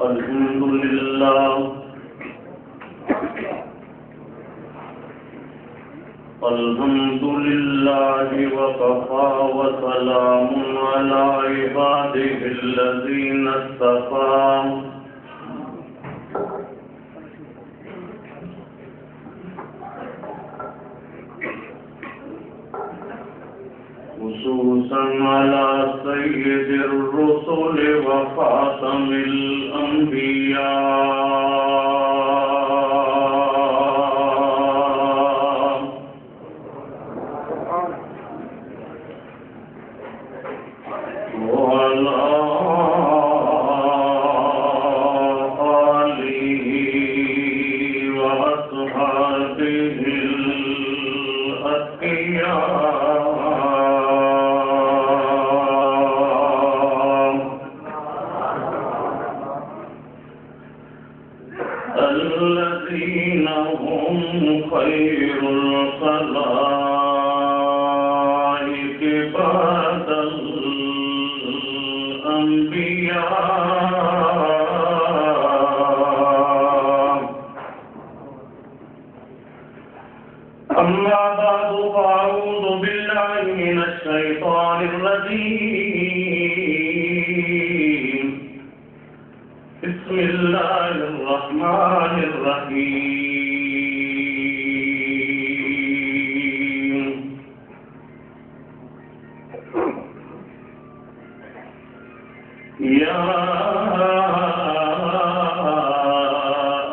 الحمد لله الحمد لله وكفى وسلام على عباده الذين اصطفى خصوصا على سيد الرسل وخاتم الأنبياء وعلى آله وأصحابه الأتقياء الذين هم خير الخلائق بعد الأنبياء أما بعد فأعوذ بالله من الشيطان الرجيم بسم الله الرحمن الرحيم يا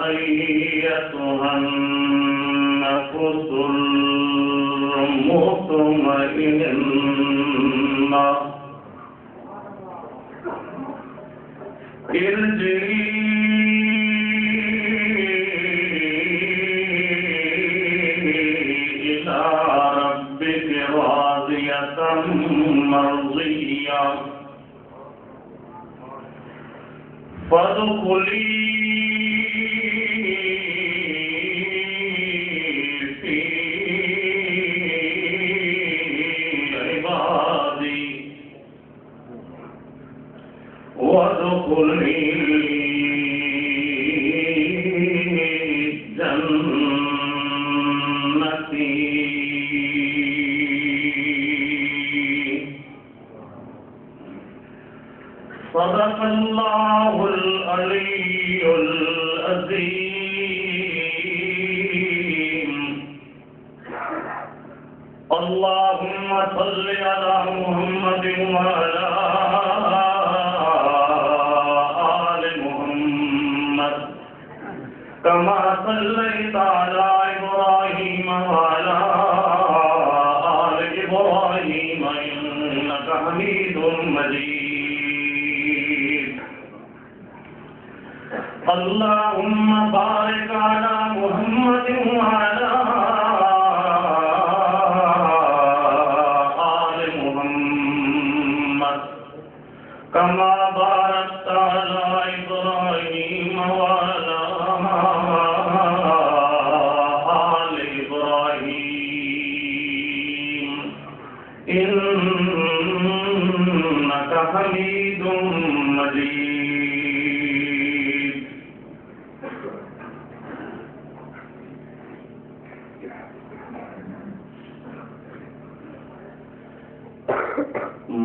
أيتها النفس المطمئنة ارجعي إلى ربك راضية مرضية فادخلي في عبادي وادخلي جنتي صدق الله العلي العظيم اللهم صل على محمد وعلى آل محمد كما صليت على إبراهيم وعلى آل إبراهيم إنك حميد مجيد اللهم بارك على محمد وعلى آل محمد كما باركت على إبراهيم وعلى آل إبراهيم إنك حميد مجيد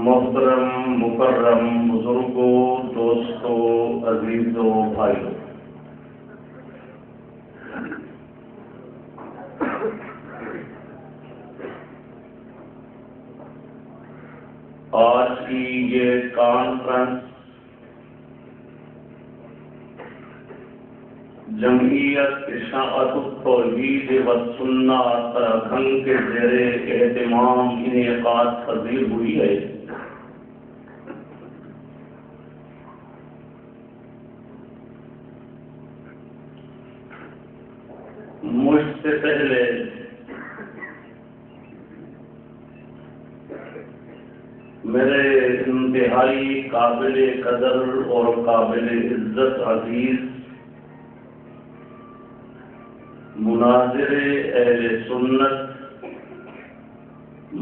محترم مکرم بزرگوں دوستوں عزیزوں بھائیوں، آج کی یہ کانفرنس جمعیت اشاعت التوحید والسنہ اتراکھنڈ کے زیر اہتمام انعقاد پذیر ہوئی ہے۔ مجھ سے پہلے میرے انتہائی قابل قدر اور قابل عزت عزیز مناظر اہل سنت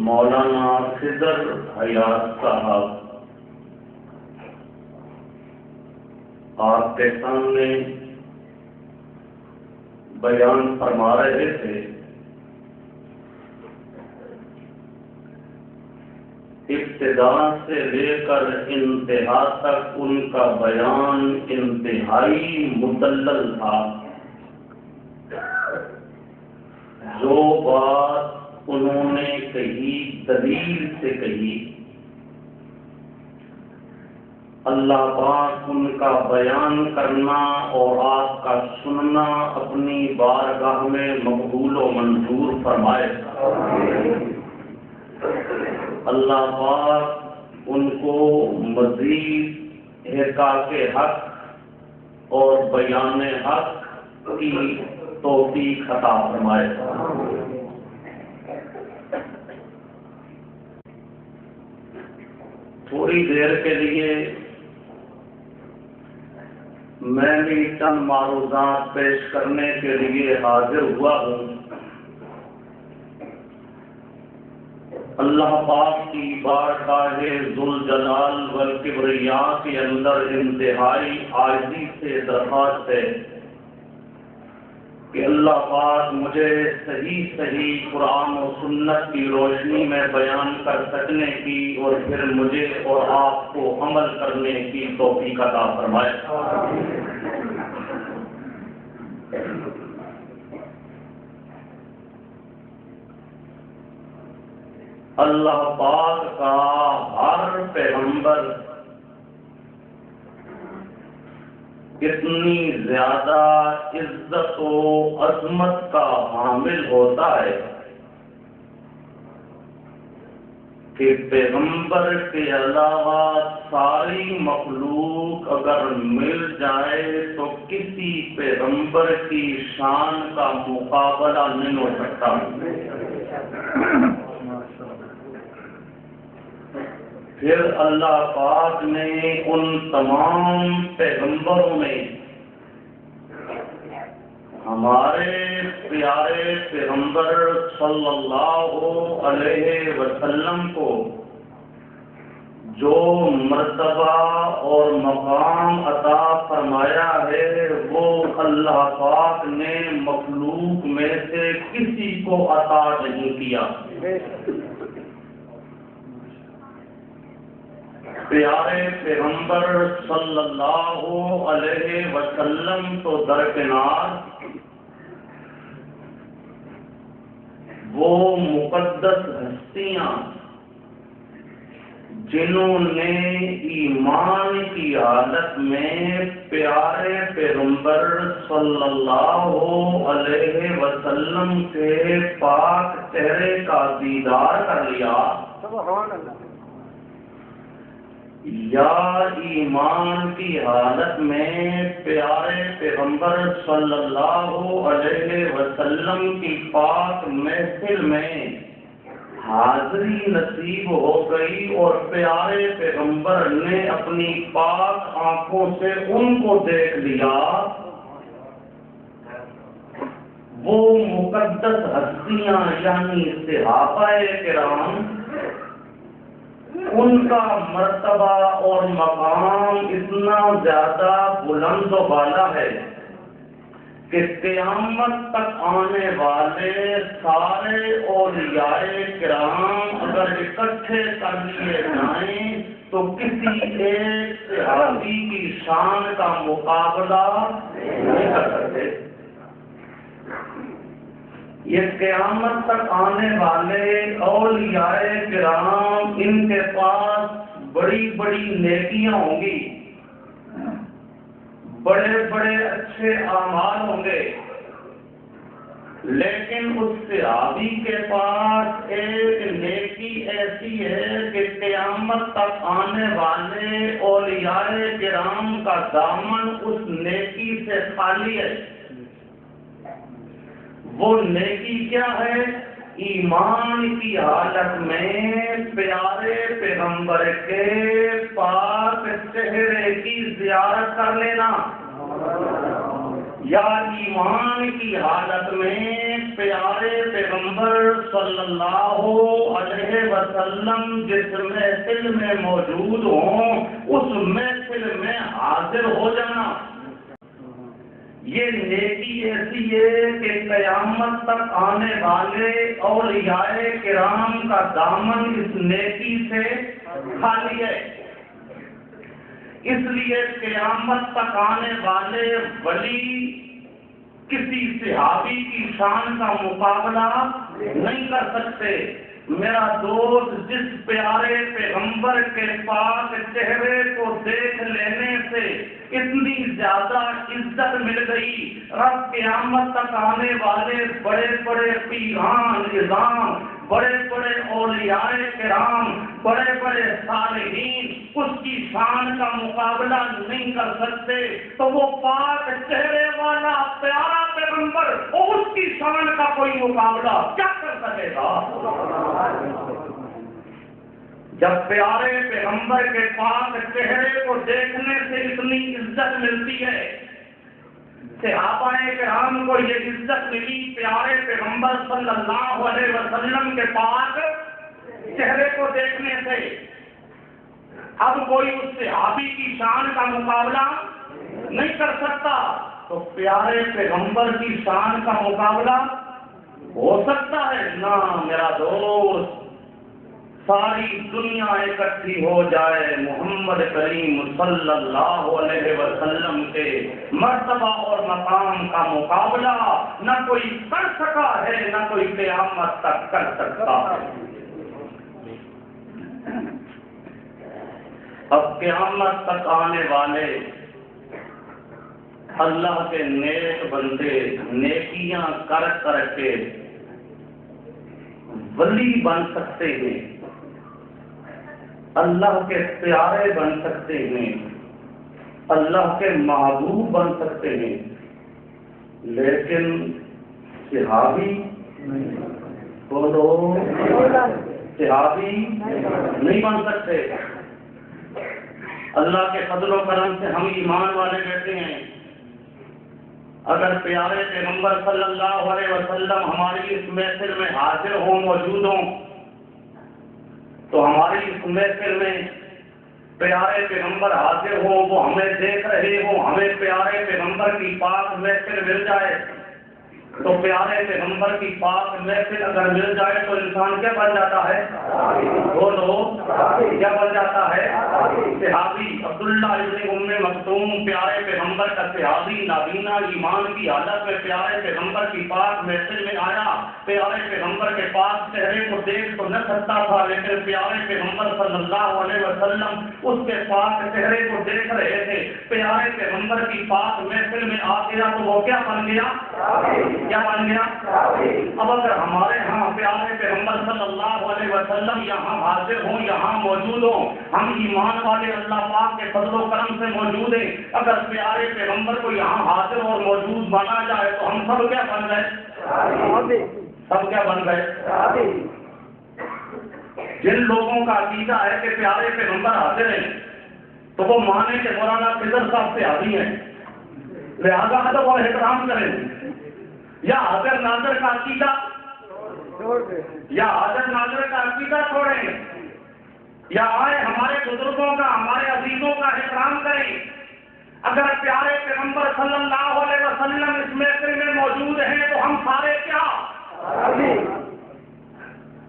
مولانا خضر حیات صاحب آپ کے سامنے بیان فرما رہے تھے، ابتدا سے لے کر انتہا تک ان کا بیان انتہائی مدلل تھا۔ جو بات انہوں نے کہی دلیل سے کہی، اللہ پاک ان کا بیان کرنا اور آپ کا سننا اپنی بارگاہ میں مقبول و منظور فرمائے۔ اللہ پاک ان کو مزید احقاق حق اور بیان حق کی توفیق عطا فرمائے۔ تھوڑی دیر کے لیے میں بھی چند معروضات پیش کرنے کے لیے حاضر ہوا ہوں۔ اللہ پاک کی بارگاہ ذوالجلال والکبریاء کے اندر انتہائی عاجزی سے درخواست ہے کہ اللہ پاک مجھے صحیح قرآن و سنت کی روشنی میں بیان کر سکنے کی اور پھر مجھے اور آپ کو عمل کرنے کی توفیق عطا فرمائے۔ اللہ پاک کا ہر پیغمبر اتنی زیادہ عزت و عظمت کا حامل ہوتا ہے کہ پیغمبر کے علاوہ ساری مخلوق اگر مل جائے تو کسی پیغمبر کی شان کا مقابلہ نہیں ہو سکتا۔ پھر اللہ پاک نے ان تمام پیغمبروں میں ہمارے پیارے پیغمبر صلی اللہ علیہ وسلم کو جو مرتبہ اور مقام عطا فرمایا ہے وہ اللہ پاک نے مخلوق میں سے کسی کو عطا نہیں کیا۔ پیارے پیغمبر صلی اللہ علیہ وسلم تو درکنار، وہ مقدس ہستیاں جنہوں نے ایمان کی حالت میں پیارے پیغمبر صلی اللہ علیہ وسلم کے پاک چہرے کا دیدار کر لیا، سبحان اللہ، یا ایمان کی حالت میں پیارے پیغمبر صلی اللہ علیہ وسلم کی پاک محفل میں حاضری نصیب ہو گئی اور پیارے پیغمبر نے اپنی پاک آنکھوں سے ان کو دیکھ لیا، وہ مقدس ہستیاں یعنی صحابہ کرام، ان کا مرتبہ اور مقام اتنا زیادہ بلند و بالا ہے کہ قیامت تک آنے والے سارے اولیاء کرام اگر اکٹھے کر لیے جائیں تو کسی ایک صحابی کی شان کا مقابلہ نہیں کر سکتے۔ یہ قیامت تک آنے والے اولیاء کرام، ان کے پاس بڑی بڑی نیکیاں ہوں گی، بڑے بڑے اچھے اعمال ہوں گے، لیکن اس صحابی کے پاس ایک نیکی ایسی ہے کہ قیامت تک آنے والے اولیاء کرام کا دامن اس نیکی سے خالی ہے۔ وہ نیکی کیا ہے؟ ایمان کی حالت میں پیارے پیغمبر کے پاک چہرے کی زیارت کر لینا، یا ایمان کی حالت میں پیارے پیغمبر صلی اللہ علیہ وسلم جس محفل میں موجود ہوں اس محفل میں حاضر ہو جانا۔ یہ نیکی ایسی ہے کہ قیامت تک آنے والے اولیاء کرام کا دامن اس نیکی سے خالی ہے. اس لیے قیامت تک آنے والے ولی کسی صحابی کی شان کا مقابلہ نہیں کر سکتے. میرا دوست، جس پیارے پیغمبر کے پاک چہرے کو دیکھ لینے سے اتنی زیادہ عزت مل گئی، رب قیامت تک آنے والے بڑے بڑے پیران نظام، بڑے بڑے اولیاء کرام، بڑے بڑے صالحین اس کی شان کا مقابلہ نہیں کر سکتے، تو وہ پاک چہرے والا پیارا پیغمبر اور اس کی شان کا کوئی مقابلہ کیا کر سکے گا؟ جب پیارے پیغمبر کے پاک چہرے کو دیکھنے سے اتنی عزت ملتی ہے، صحابہ کرام کو یہ عزت ملی پیارے پیغمبر صلی اللہ علیہ وسلم کے پاک چہرے کو دیکھنے سے، اب کوئی اس صحابی کی شان کا مقابلہ نہیں کر سکتا، تو پیارے پیغمبر کی شان کا مقابلہ ہو سکتا ہے نہ؟ میرا دوست، ساری دنیا اکٹھی ہو جائے محمد کریم صلی اللہ علیہ وسلم کے مرتبہ اور مقام کا مقابلہ نہ کوئی کر سکا ہے، نہ کوئی قیامت تک کر سکتا ہے. اب قیامت تک آنے والے اللہ کے نیک بندے نیکیاں کر کر کے ولی بن سکتے ہیں، اللہ کے پیارے بن سکتے ہیں، اللہ کے محبوب بن سکتے ہیں، لیکن صحابی بولو صحابی نہیں بن سکتے. اللہ کے فضل و کرم سے ہم ایمان والے بیٹھے ہیں. اگر پیارے پیغمبر صلی اللہ علیہ وسلم ہماری اس محفل میں حاضر ہوں، موجود ہوں، تو ہماری اس محفل میں پیارے پیغمبر حاضر ہوں، وہ ہمیں دیکھ رہے ہوں، ہمیں پیارے پیغمبر کی پاک محفل مل جائے، تو پیارے پیغمبر کی پاک محفل اگر مل جائے تو انسان کیا بن جاتا ہے؟ بولو کیا بن جاتا ہے؟ صحابی. عبداللہ ابن ام مکتوم پیارے پیغمبر کا صحابی، نابینا ایمان کی حالت میں پیارے پیغمبر کی پاک محفل میں آیا. پیارے پیغمبر کے پاک چہرے کو دیکھ تو نہ سکتا تھا، لیکن پیارے پیغمبر صلی اللہ علیہ وسلم اس کے پاک چہرے کو دیکھ رہے تھے. پیارے پیغمبر کی پاک محفل میں آ گیا تو وہ کیا بن گیا؟ کیا بن گیا؟ اب اگر ہمارے ہاں پیارے پیغمبر صلی اللہ علیہ وسلم یہاں حاضر ہوں، یہاں موجود ہوں، ہم ایمان والے اللہ پاک کے فضل و کرم سے موجود ہیں، اگر پیارے پیغمبر کو یہاں حاضر اور موجود بنا جائے تو ہم سب کیا بن گئے؟ سب کیا بن گئے؟ جن لوگوں کا عقیدہ ہے کہ پیارے پیغمبر حاضر ہیں تو وہ مانے کہ مولانا خضر صاحب سے حاضر ہیں، لہذا ادب اور احترام کریں. یا حاضر ناظر کا عقیدہ چھوڑیں، یا آئے ہمارے بزرگوں کا، ہمارے عزیزوں کا احترام کریں. اگر پیارے پیغمبر صلی اللہ علیہ وسلم اس محفل میں موجود ہیں تو ہم سارے کیا؟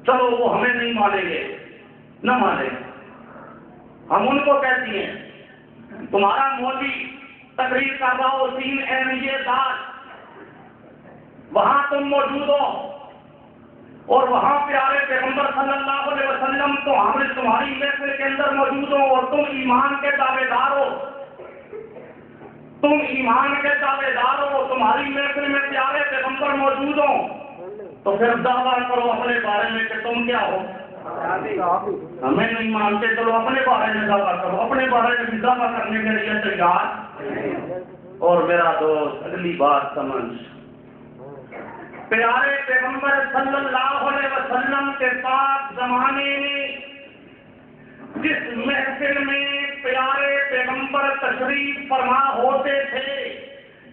چلو وہ ہمیں نہیں مانیں گے، نہ مانیں، ہم ان کو کہتی ہیں تمہارا مولوی تقریر کا باوسین اہمیت دار، وہاں تم موجود ہو اور وہاں پیارے پیغمبر صلی اللہ علیہ وسلم تو ہم تمہاری محفل کے اندر موجود ہو اور تم ایمان کے دعوے دار ہو، تم ایمان کے دعوے دار ہو، تمہاری محفل میں پیارے پیغمبر موجود ہو، تو پھر دعویٰ کرو اپنے بارے میں کہ تم کیا ہو. ہمیں نہیں مانتے، چلو اپنے بارے میں دعویٰ کرو، اپنے بارے میں بھی دعویٰ کرنے کے لیے تیار. اور میرا دوست اگلی بات سمجھ، پیارے پیغمبر صلی اللہ علیہ وسلم کے پاک زمانے میں جس محفل میں پیارے پیغمبر تشریف فرما ہوتے تھے،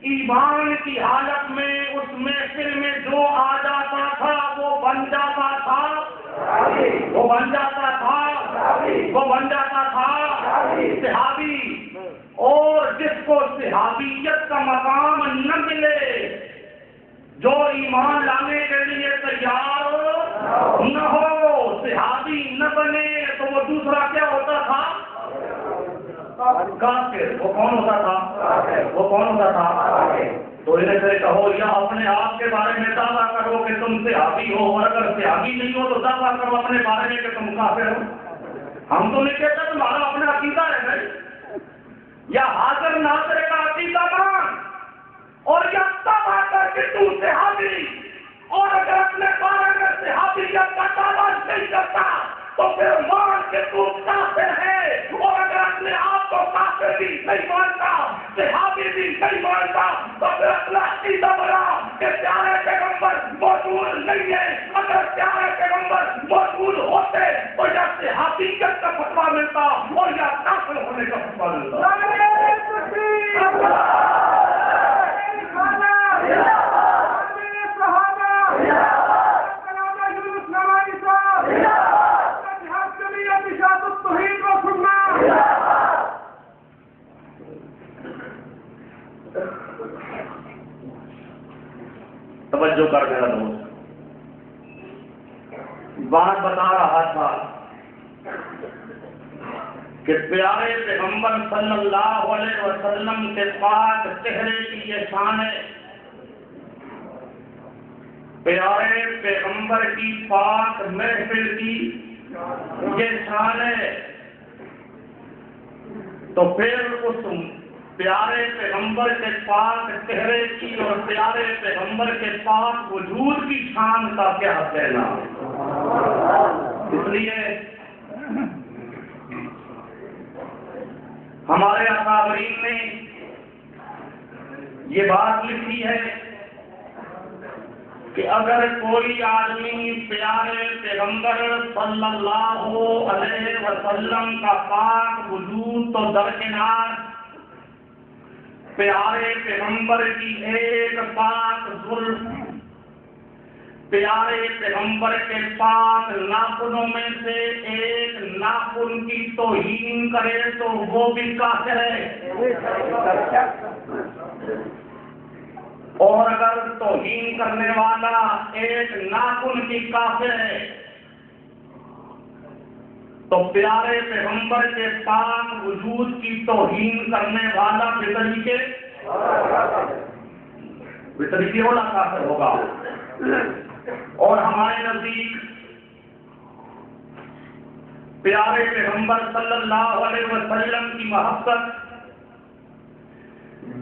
ایمان کی حالت میں اس محفل میں جو آ جاتا تھا وہ بن جاتا تھا، وہ بن جاتا تھا، وہ بن جاتا تھا صحابی. اور جس کو صحابیت کا مقام نہ ملے، جو ایمان لانے کے لیے تیار نہ ہو، صحابی نہ بنے، تو وہ دوسرا کیا ہوتا تھا؟ کافر۔ وہ کون ہوتا تھا؟ وہ کون ہوتا تھا؟ تو انہیں سے کہو یا اپنے آپ کے بارے میں دعویٰ کرو کہ تم صحابی ہو، اور اگر صحابی نہیں ہو تو دعویٰ کرو اپنے بارے میں کہ تم کافر ہو۔ ہم تو نہیں کہتے تمہارا اپنا عقیدہ ہے بھائی، یا حاضر ناظر کا عقیدہ مان، اور یا دعویٰ کر کے تم صحابی، اور اگر اپنے بارے میں صحابیت کا دعویٰ نہیں کرتا تو پھر مان کے تم کافر ہے، اور اگر اپنے آپ کو کافر بھی نہیں مانتا، صحابی بھی نہیں مانتا، تو پھر اپنا عقیدہ بنا کہ پیارے پیغمبر موجود نہیں ہے۔ اگر پیارے پیغمبر موجود ہوتے تو یا صحابیت کا فتویٰ ملتا اور یا کافر ہونے کا فتویٰ ملتا۔ توجہ کر میرا دوست، بات بتا رہا تھا کہ پیارے پیغمبر صلی اللہ علیہ وسلم کے پاک چہرے کی یہ شان ہے، پیارے پیغمبر کی پاک محفل کی یہ شان ہے، تو پھر اس پیارے پیغمبر کے پاک چہرے کی اور پیارے پیغمبر کے پاک وجود کی شان کا کیا کہنا؟ اس لیے ہمارے اکابرین نے یہ بات لکھی ہے کہ اگر کوئی آدمی پیارے پیغمبر صلی اللہ علیہ وسلم کا پاک وجود تو درکنار، پیارے پیغمبر کی ایک پاک زلف، پیارے پیغمبر کے پاک ناخنوں میں سے ایک ناخن کی توہین کرے تو وہ بھی کافر ہے، اور اگر توہین کرنے والا ایک ناخن کی کافر ہے تو پیارے پیغمبر کے پاک وجود کی توہین کرنے والا بطریقے والا کافر ہوگا۔ اور ہمارے نزدیک پیارے پیغمبر صلی اللہ علیہ وسلم کی محبت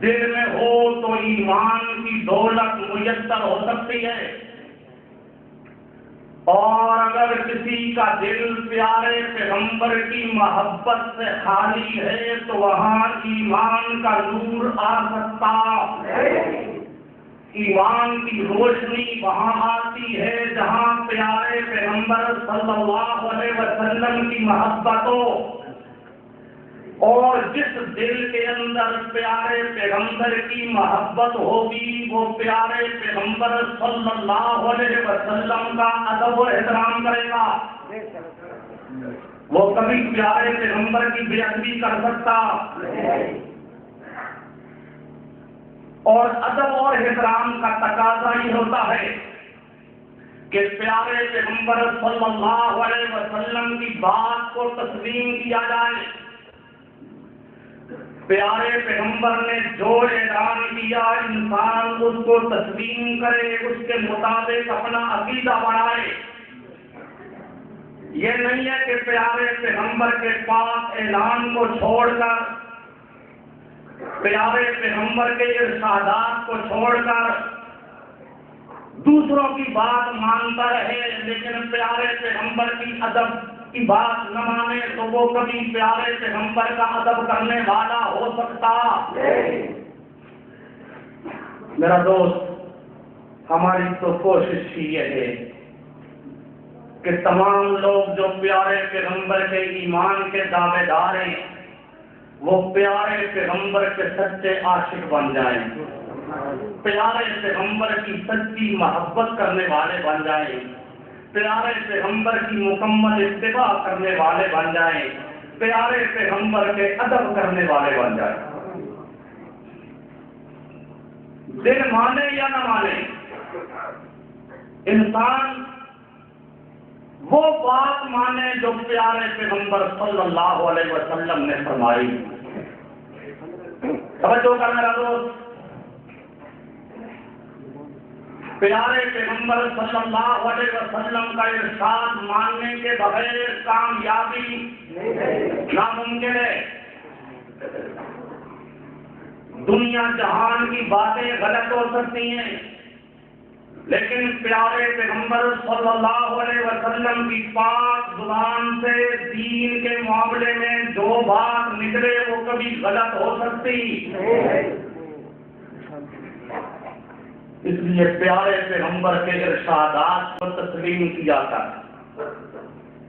دل میں ہو تو ایمان کی دولت میسر ہو سکتی ہے، اور اگر کسی کا دل پیارے پیغمبر کی محبت سے خالی ہے تو وہاں ایمان کا نور آ سکتا، ایمان کی روشنی وہاں آتی ہے جہاں پیارے پیغمبر صلی اللہ علیہ وسلم کی محبت ہو، اور جس دل کے اندر پیارے پیغمبر کی محبت ہوگی وہ پیارے پیغمبر صلی اللہ علیہ وسلم کا ادب و احترام کرے گا، وہ کبھی پیارے پیغمبر کی بے ادبی کر سکتا، اور ادب اور احترام کا تقاضا یہ ہوتا ہے کہ پیارے پیغمبر صلی اللہ علیہ وسلم کی بات کو تسلیم کیا جائے، پیارے پیغمبر نے جو اعلان کیا انسان اس کو تسلیم کرے، اس کے مطابق اپنا عقیدہ بنائے۔ یہ نہیں ہے کہ پیارے پیغمبر کے پاس اعلان کو چھوڑ کر، پیارے پیغمبر کے ارشادات کو چھوڑ کر دوسروں کی بات مانتا رہے، لیکن پیارے پیغمبر کی ادب کی بات نہ مانے تو وہ کبھی پیارے پیغمبر کا ادب کرنے والا ہو سکتا؟ میرا دوست، ہماری تو کوشش ہی یہ ہے کہ تمام لوگ جو پیارے پیغمبر کے ایمان کے دعوے دار ہیں وہ پیارے پیغمبر کے سچے عاشق بن جائیں، پیارے پیغمبر کی سچی محبت کرنے والے بن جائیں، پیارے پیغمبر کی مکمل اتباع کرنے والے بن جائیں، پیارے پیغمبر کے ادب کرنے والے بن جائیں۔ دل مانے یا نہ مانے، انسان وہ بات مانے جو پیارے پیغمبر صلی اللہ علیہ وسلم نے فرمائی۔ توجہ کر میرا دوست، پیارے پیغمبر صلی اللہ علیہ وسلم کا ارشاد ماننے کے بغیر کامیابی ناممکن ہے۔ دنیا جہان کی باتیں غلط ہو سکتی ہیں، لیکن پیارے پیغمبر صلی اللہ علیہ وسلم کی پاک زبان سے دین کے معاملے میں جو بات نکلے وہ کبھی غلط ہو سکتی۔ اس لیے پیارے پیغمبر کے ارشادات کو تسلیم کیا کر،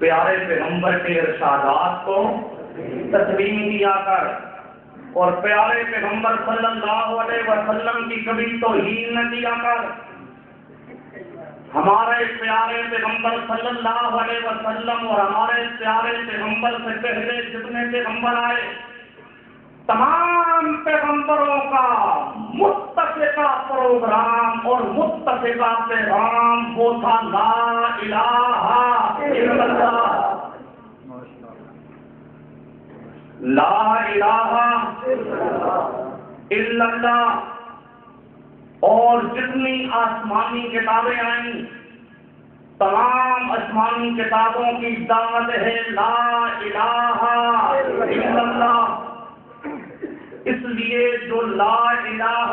پیارے پیغمبر کے ارشادات کو تسلیم کیا کر، اور پیارے پیغمبر صلی اللہ علیہ وسلم کی کبھی توہین نہ کیا کر۔ ہمارے پیارے پیغمبر صلی اللہ علیہ وسلم اور ہمارے پیارے پیغمبر سے پہلے جتنے پیغمبر آئے، تمام پیغمبروں کا متفقہ پروگرام اور متفقہ پیغام وہ تھا لا الہ الا اللہ، لا الہ الا اللہ۔ اور جتنی آسمانی کتابیں آئیں، تمام آسمانی کتابوں کی دعوت ہے لا الہ الا اللہ۔ اس لیے جو لا الہ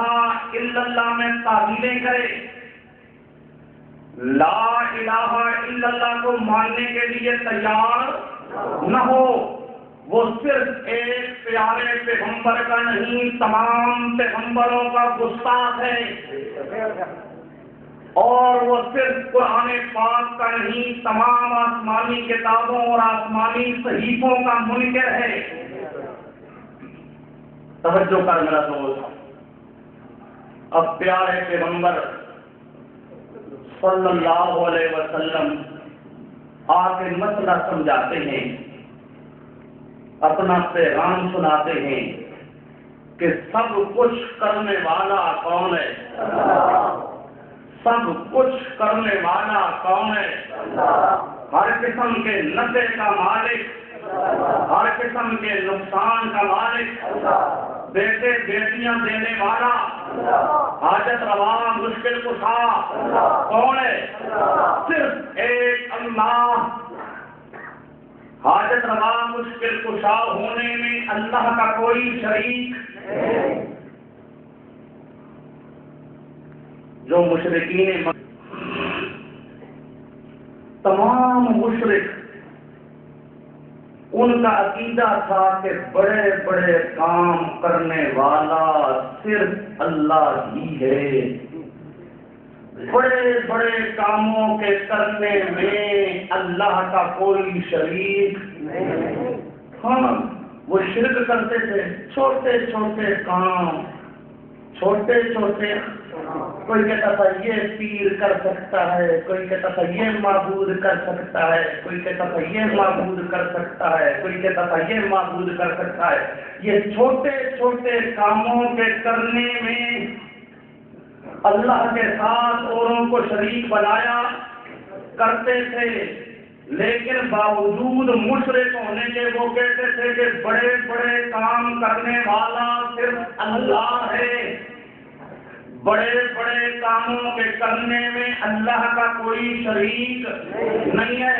الا اللہ میں تعبیریں کرے، لا الہ الا اللہ کو ماننے کے لیے تیار نہ ہو، وہ صرف ایک پیارے پیغمبر کا نہیں، تمام پیغمبروں کا گستاخ ہے، اور وہ صرف قرآن پاک کا نہیں، تمام آسمانی کتابوں اور آسمانی صحیفوں کا منکر ہے۔ توجہ کر میرا دوست، اب پیارے پیغمبر صلی اللہ علیہ وسلم آ کے مسئلہ سمجھاتے ہیں، اپنا پیغام سناتے ہیں کہ سب کچھ کرنے والا کون ہے؟ سب کچھ کرنے والا کون ہے؟ ہر قسم کے نفع کا مالک، ہر قسم کے نقصان کا مالک، بیٹے بیٹیاں دینے والا، حاجت روا مشکل کشا کون ہے؟ صرف ایک اللہ۔ حاجت روا مشکل کشا ہونے میں اللہ کا کوئی شریک۔ جو مشرکین تمام مشرک، ان کا عقیدہ تھا کہ بڑے بڑے کام کرنے والا صرف اللہ ہی ہے، بڑے بڑے کاموں کے کرنے میں اللہ کا کوئی شریک نہیں۔ ہاں، وہ شرک کرتے تھے، چھوٹے چھوٹے کام، چھوٹے چھوٹے، کوئی کہتا تھا یہ پیر کر سکتا ہے، کوئی کہتا تھا یہ معبود کر سکتا ہے، کوئی کہتا تھا یہ معبود کر سکتا ہے، کوئی کہتا تھا یہ معبود کر سکتا ہے۔ یہ چھوٹے چھوٹے کاموں کے کرنے میں اللہ کے ساتھ اوروں کو شریک بنایا کرتے تھے، لیکن باوجود مشرک ہونے کے وہ کہتے تھے کہ بڑے بڑے کام کرنے والا صرف اللہ ہے، بڑے بڑے کاموں کے کرنے میں اللہ کا کوئی شریک نہیں ہے۔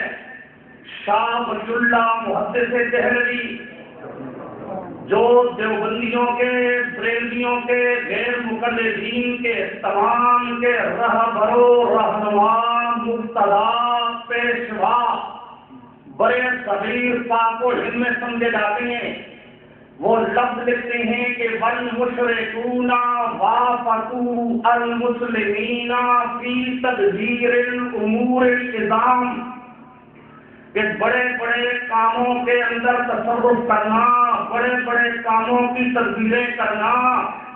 شاہ ولی اللہ محدث دہلوی، جو دیوبندیوں کے، بریلویوں کے، غیر مقلدین کے تمام کے رہبر و رہنما، مقتدا، پیشوا، بڑے صغیر پاک و ہند میں سمجھے جاتے ہیں، وہ لفظ لکھتے ہیں کہ والمشرکون وافقوا المسلمین فی تدبیر الامور العظام، کہ بڑے بڑے کاموں کے اندر تصرف کرنا، بڑے بڑے کاموں کی تدبیریں کرنا،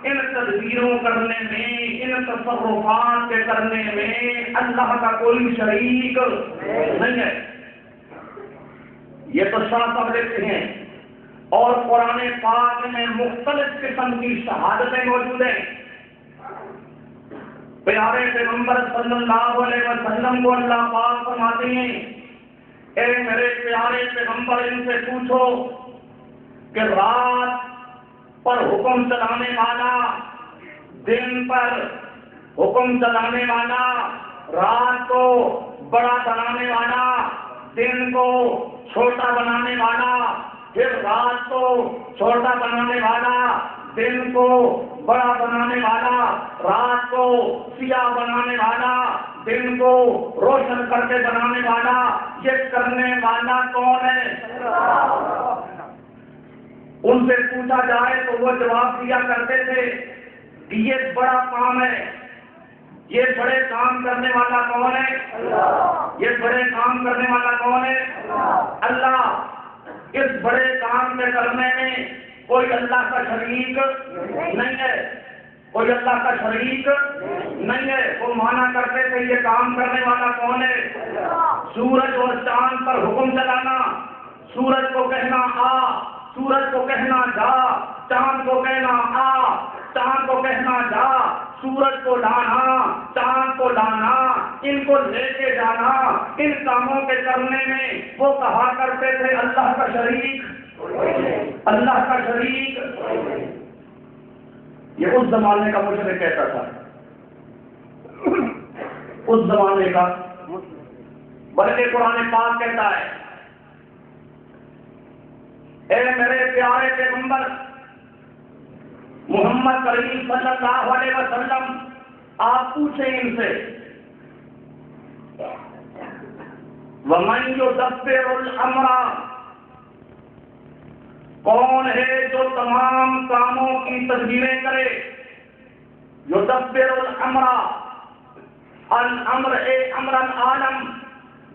ان تدبیروں کرنے میں، ان تصرفات کے کرنے میں اللہ کا کوئی شریک نہیں ہے۔ یہ تو شاہ صاحب لکھتے ہیں، اور قرآن پاک میں مختلف قسم کی شہادتیں موجود ہیں۔ پیارے پیغمبر صلی اللہ علیہ وسلم کو اللہ پاک فرماتے ہیں اے میرے پیارے پیغمبر ان سے پوچھو کہ رات پر حکم چلانے والا، دن پر حکم چلانے والا، رات کو بڑا بنانے والا، دن کو چھوٹا بنانے والا، پھر رات کو چھوٹا بنانے والا، دن کو بڑا بنانے والا، رات کو سیاہ بنانے والا، دن کو روشن کر کے بنانے والا، یہ کرنے والا کون ہے؟ ان سے پوچھا جائے تو وہ جواب دیا کرتے تھے کہ یہ بڑا کام ہے، یہ بڑے کام کرنے والا کون ہے؟ یہ بڑے کام کرنے والا کون ہے؟ اللہ۔ اس بڑے کام کے کرنے میں کوئی اللہ کا شریک نہیں ہے، کوئی اللہ کا شریک نہیں ہے۔ وہ مانا کرتے تھے یہ کام کرنے والا کون ہے؟ سورج اور چاند پر حکم چلانا، سورج کو کہنا آ، سورج کو کہنا جا، چاند کو کہنا آ، چاند کو کہنا جا، سورج کو لانا، چاند کو لانا، ان کو لے کے جانا، ان کاموں کے کرنے میں وہ کہا کرتے تھے اللہ کا شریک، اللہ کا شریک۔ یہ اس زمانے کا مشرک کہتا تھا، اس زمانے کا، بلکہ قرآن پاک کہتا ہے اے میرے پیارے پیغمبر محمد کریم صلی اللہ علیہ وسلم، آپ پوچھیں ان سے وَمَن يُدَبِّرُ الْأَمْرَ، کون ہے جو تمام کاموں کی تدبیریں کرے؟ يُدَبِّرُ الْأَمْرَ، الامر اے امر العالم،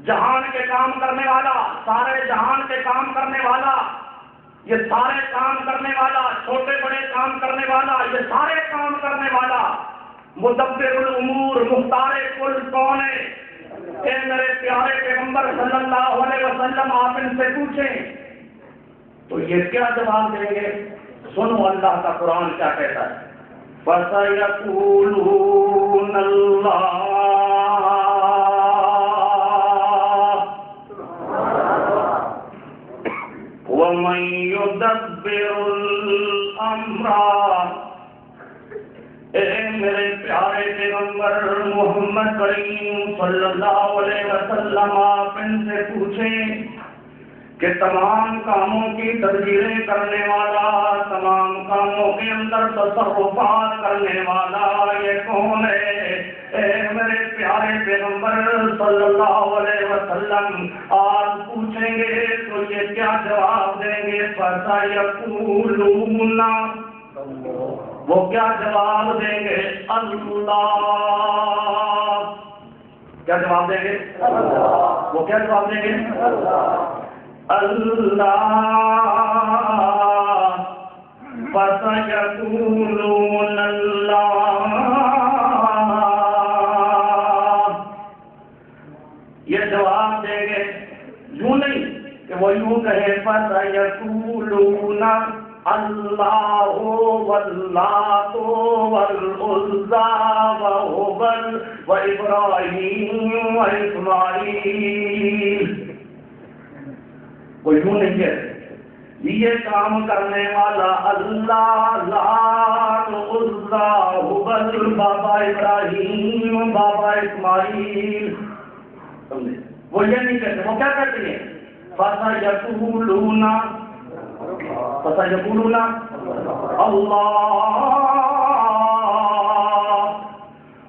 جہان کے کام کرنے والا، سارے جہان کے کام کرنے والا، یہ سارے کام کرنے والا، چھوٹے بڑے کام کرنے والا، یہ سارے کام کرنے والا، مدبر الامور، مختار کل کون ہے؟ اے میرے پیارے پیغمبر صلی اللہ علیہ وسلم، آپ ان سے پوچھیں تو یہ کیا جواب دیں گے؟ سنو اللہ کا قرآن کیا کہتا ہے، فَسَيَقُولُونَ اللَّهُ وَمَن يُدَبِّرُ الْأَمْرَ۔ اے میرے پیارے پیغمبر محمد کریم صلی اللہ علیہ وسلم، آپ ان سے پوچھیں کہ تمام کاموں کی تدبیریں کرنے والا، تمام کاموں کے اندر تصرفات کرنے والا یہ کون ہے؟ اے میرے پیارے پیغمبر صلی اللہ علیہ وسلم، آپ پوچھیں گے تو یہ کیا جواب دیں گے؟ فَسَيَقُولُونَ، وہ کیا جواب دیں گے؟ اللہ۔ کیا جواب دیں گے؟ وہ کیا جواب دیں گے؟ اللہ۔ فَسَيَقُولُونَ اللہ، یہ جواب دیں گے، یوں نہیں کہ وہ یوں کہے فَسَيَقُولُونَ اللہ واللات والعزى وہبل وابراہیم واسماعیل، وہ یوں نہیں کہتے، یہ کام کرنے والا اللہ، لات، عزا، ہبل، بابا ابراہیم، بابا اسماعیل، سمجھے؟ وہ یہ نہیں کہتے، وہ کیا کہتے ہیں؟ فَسَيَقُولُونَ اللہ۔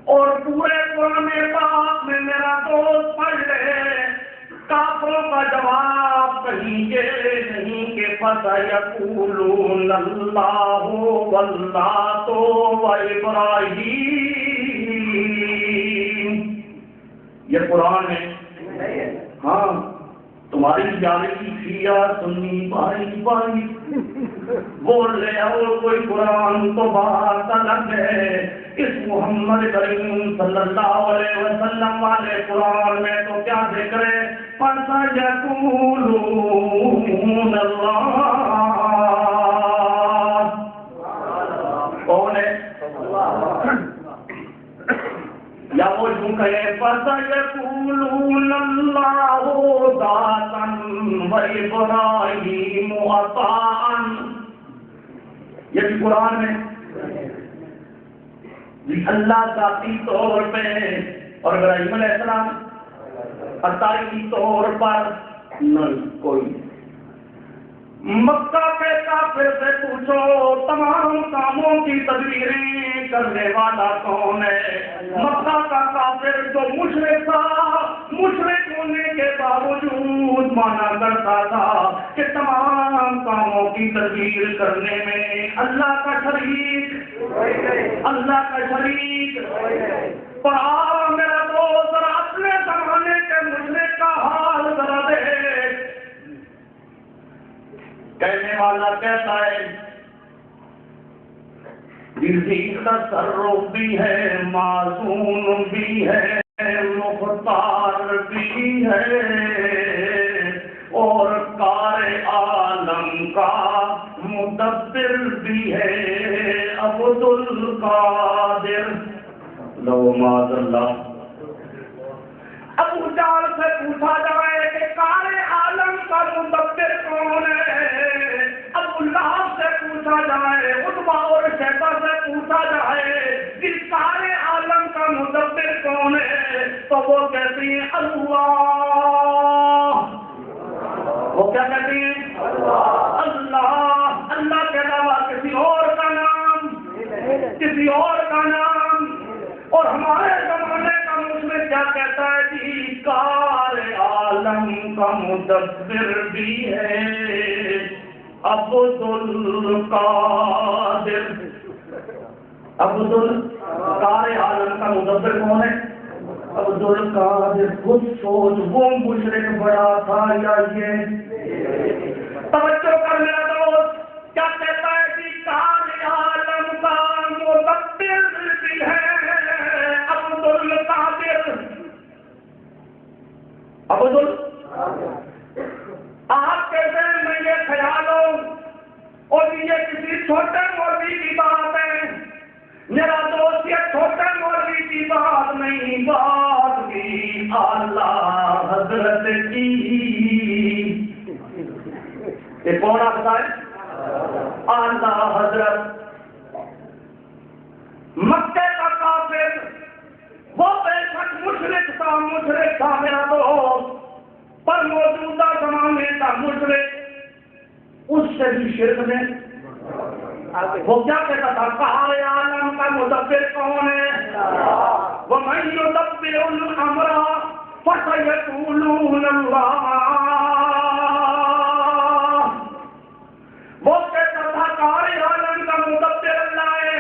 اور پورے قرآن پاک میں میرا دوست پڑھ لے، کافروں کا جواب کہیں یہ نہیں کہ فَسَيَقُولُونَ اللَّهُ وَاللَّاتُ وَإِبْرَاهِيمُ، یہ قرآن ہے۔ ہاں تمہاری جاری شیعہ سنی بھائی بھائی بول رہے اور کوئی قرآن تو بات الگ ہے، اس محمد کریم صلی اللہ علیہ وسلم والے قرآن میں تو کیا ذکر ہے؟ فَسَيَقُولُونَ اللہ، کون ہے؟ یا وہ جو کہے فَسَيَقُولُونَ اللَّهُ ذَاتًا وَإِبْرَاهِيمُ عَطَاءً، یہ بھی قرآن میں اللہ ذاتی طور پہ اور ابراہیم علیہ السلام عطائی طور پر نہیں کوئی۔ مکہ کے کافر سے پوچھو تمام کاموں کی تدبیریں کرنے والا کون ہے؟ مکہ کا کافر جو مشرک تھا، مشرک ہونے کے باوجود مانا کرتا تھا کہ تمام کاموں کی تدبیر کرنے میں اللہ کا شریک، اللہ کا شریک۔ پر میرا دوست ذرا اپنے زمانے کے مشرک کا حال ذرا دیکھ۔ کہنے والا کہتا ہے کسی تصرف بھی ہے، معصوم بھی ہے، مختار بھی ہے، اور کار عالم کا مدبر بھی ہے، عبد القادر۔ لو معاذ اللہ ابو جہل سے پوچھا جائے کہ کار عالم کا مدبر کون ہے، ابو لہب سے پوچھا جائے، عتبہ اور شیبہ سے پوچھا جائے کہ کار عالم کا مدبر کون ہے، تو وہ کہتی ہیں اللہ۔ وہ کیا کہتی ہیں؟ اللہ۔ اللہ کے علاوہ کسی اور کا نام، کسی اور کا نام۔ اور ہمارے زمانے کا مشرک کیا کہتا ہے کہ کار عالم کا مدبر بھی ہے، عبد القادر۔ کار عالم کا مدبر کون ہے؟ عبد القادر۔ خود سوچ وہ مشرک بڑا تھا یا یہ؟ توجہ کر میرا دوست، کیا کہتا ہے کہ کار عالم کا مدبر بھی ہے عبد القادر۔ عبد آپ کے ذہن میں یہ خیال ہو اور یہ کسی چھوٹے مولوی کی بات ہے، میرا دوست یہ چھوٹے مولوی کی بات نہیں، بات بھی اعلیٰ حضرت کی۔ یہ کون آتا ہے؟ اعلیٰ حضرت۔ مکے کا کافر وہ بے شک مشرک تھا میرا دوست، پر موجودہ زمانے کا مشرک اس سے بھی شرک میں وہ کیا کہتا تھا؟ کار عالم کا مدبر کون ہے؟ وَمَن يُدَبِّرُ الْأَمْرَ فَسَيَقُولُونَ اللَّهُ۔ وہ کہتا تھا کار عالم کا مدبر اللہ ہے،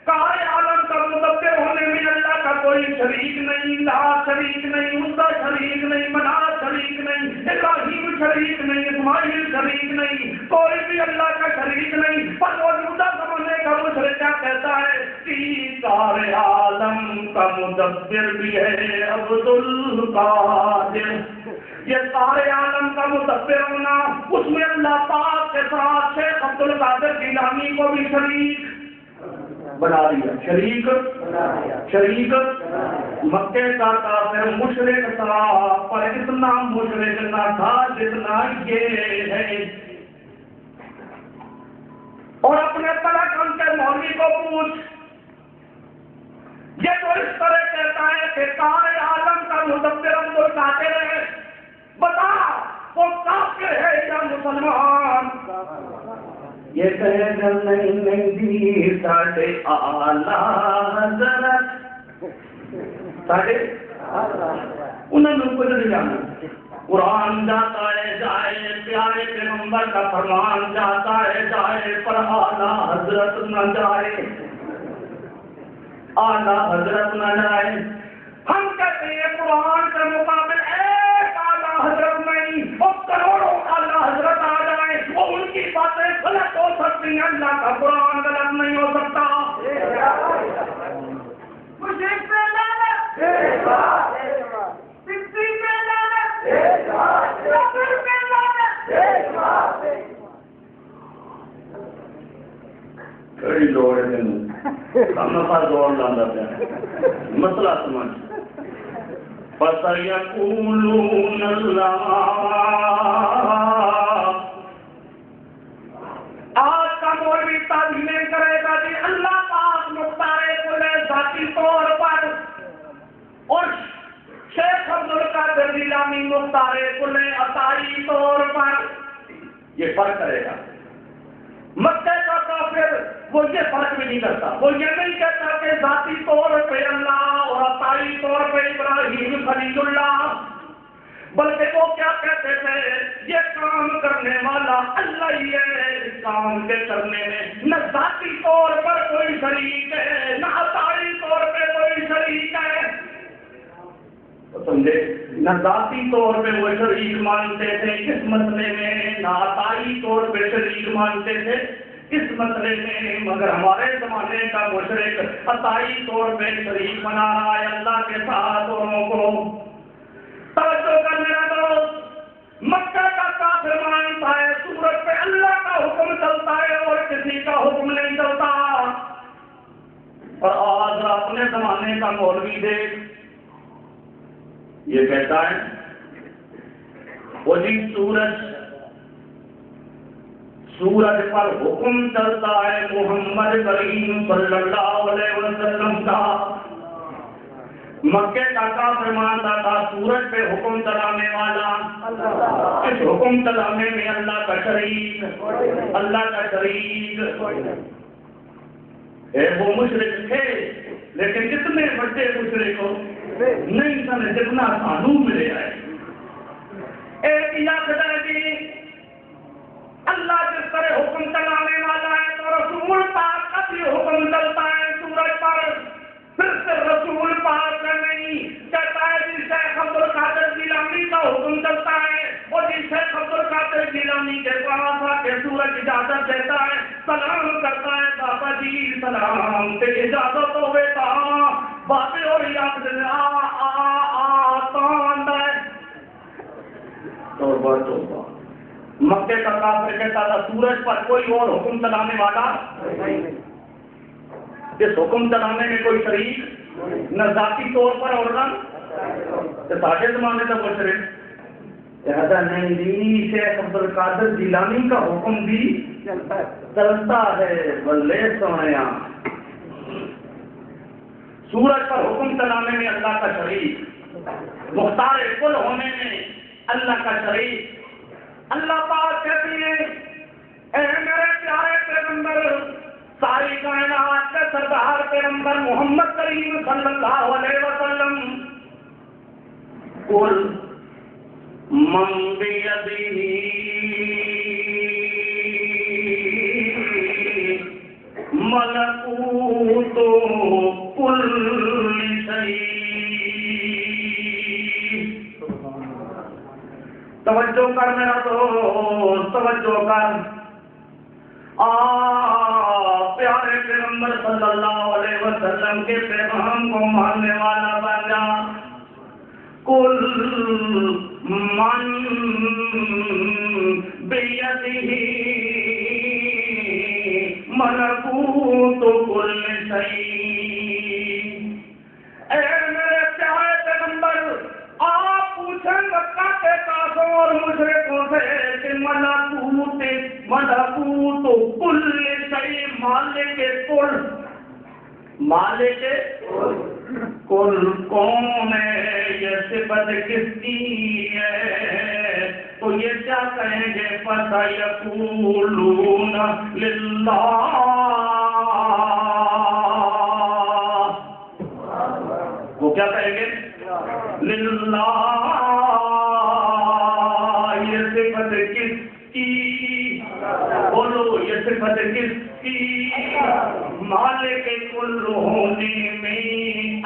کار عالم کا مدبر ہونے میں اللہ کا کوئی شریک نہیں، لا شریک نہیں، اس کا شریک نہیں، منات شریک نہیں، ابراہیم شریک نہیں، اسماعیل شریک نہیں، کوئی بھی اللہ کا شریک نہیں۔ پر موجودہ زمانے کا مشرک کیا کہتا ہے کہ کار عالم کا مدبر بھی ہے عبد القادر۔ یہ کار عالم کا مدبر ہونا، اس میں اللہ پاک کے ساتھ شیخ عبد القادر جیلانی کو بھی شریک بنا دیا، شریک۔ مکے کا کافر مشرک تھا، پر اتنا مشرک نہ تھا جتنا یہ ہے۔ اور اپنے طرح ان کے مولوی کو پوچھ، یہ تو اس طرح کہتا ہے کہ کار عالم کا مدبر عبد القادر ہے، بتا وہ کافر ہے یا مسلمان؟ یہ کہے گا نہیں دی ساڑھے اعلیٰ حضرت، ساڑھے انہوں نے کچھ نہیں جانا۔ قرآن جاتا ہے جائے، پیارے پیغمبر کا فرمان جاتا ہے جائے، پر اعلیٰ حضرت نہ جائے، اعلیٰ حضرت نہ جائے۔ ہم کہتے ہیں قرآن کے مقابل ایک اعلیٰ حضرت نہیں، اور کروڑوں اعلیٰ حضرت آ جائیں، وہ ان کی باتیں غلط ہو سکتی ہیں، اللہ کا قرآن غلط نہیں ہو سکتا۔ مشرک پہ لعنت، سکھی پہ لعنت، کافر پہ لعنت۔ کئی لوگ ہیں پر زور لانا پیا مسئلہ سمجھ فَسَيَقُولُونَ اللَّهُ آج کا مولوی تعظیمیں کرے گا جی اللہ پاک مختار کل ذاتی طور پر اور شیخ عبدالقادر جیلانی مختار کل عطائی طور پر یہ فرق کرے گا. مکہ کا کافر وہ یہ فرق بھی نہیں کرتا. وہ یہ نہیں کہتا کہ ذاتی طور پہ اللہ اور عطائی طور پہ ابراہیم خلیل اللہ، بلکہ وہ کیا کہتے تھے یہ کام کرنے والا اللہ ہی ہے. اس کام کے کرنے میں نہ ذاتی طور پر کوئی شریک ہے نہ عطائی طور پہ کوئی شریک ہے. سمجھے؟ نہ ذاتی طور پہ وہ شریک مانتے تھے اس مسئلے میں، نہ عطائی طور پہ شریک مانتے تھے اس مسئلے میں. مگر ہمارے زمانے کا مشرک عطائی طور پہ شریک بنا رہا ہے اللہ کے ساتھ اوروں کو. توجہ کر میرا دوست، مکہ کا کافر مانتا ہے سورج پہ اللہ کا حکم چلتا ہے اور کسی کا حکم نہیں چلتا. اور آج اپنے زمانے کا مولوی دیکھ یہ کہتا ہے وہ جی سورج پر حکم چلتا ہے محمد کریم صلی اللہ علیہ وسلم کا. مکے کا کافر مانتا تھا سورج پہ حکم چلانے والا، اس حکم چلانے میں اللہ کا شریک، اللہ کا شریک. وہ مشرک تھے لیکن کتنے بڑے مشرک ہو نہیں سمجھ جتنا قانون ملے آئے. ایک یاد ہے کہ اللہ جس طرح حکم چلانے والا ہے تو رسول پاک کا بھی حکم چلتا ہے سورج پر. صرف رسول پاک کا نہیں کہتا ہے جی شیخ عبدالقادر جیلانی کا حکم چلتا ہے اور جی شیخ عبدالقادر جیلانی کے پاس آ کے سورج اجازت دیتا ہے، سلام کرتا ہے بابا جی سلام سے اجازت ہوئے کہاں باتیں اور یاد توبہ. مکے کا کافر کہتا تھا سورج پر کوئی اور حکم چلانے والا نہیں، اس حکم چلانے میں کوئی شریک نہ ذاتی طور پر اور نہ ساڑھے زمانے تک مشرک. لہذا نہیں شیخ عبدالقادر جیلانی کا حکم بھی چلتا ہے. بلے سویا سورج پر حکم چلانے میں اللہ کا شریک، مختار کل ہونے میں اللہ کا شریک. اللہ پاک کہتی ہے اے میرے پیارے پیغمبر، ساری کائنات کے سردار پیغمبر محمد کریم صلی اللہ علیہ وسلم، قل من بیدہ ملکوت کل شیء. توجہ کر میرا دوست، توجہ کر. پیارے پیغمبر صلی اللہ علیہ وسلم کے پیغام کو ماننے والا بن جا. کل من بیدہ ملکوت کل شیء. اے میرے پیارے پیغمبر، آپ پوچھیں مکہ کے کافروں اور مشرکوں سے کہ ملکوت کل شیء، مالک کل، مالک کل کون ہے، یہ صفت کس کی ہے؟ تو یہ کیا کہیں گے فَسَيَقُولُونَ لِلَّهِ. وہ کیا کہیں گے؟ للہ. یہ صفت کس کی؟ بولو یہ صفت کس کی؟ مالک کل ہونے میں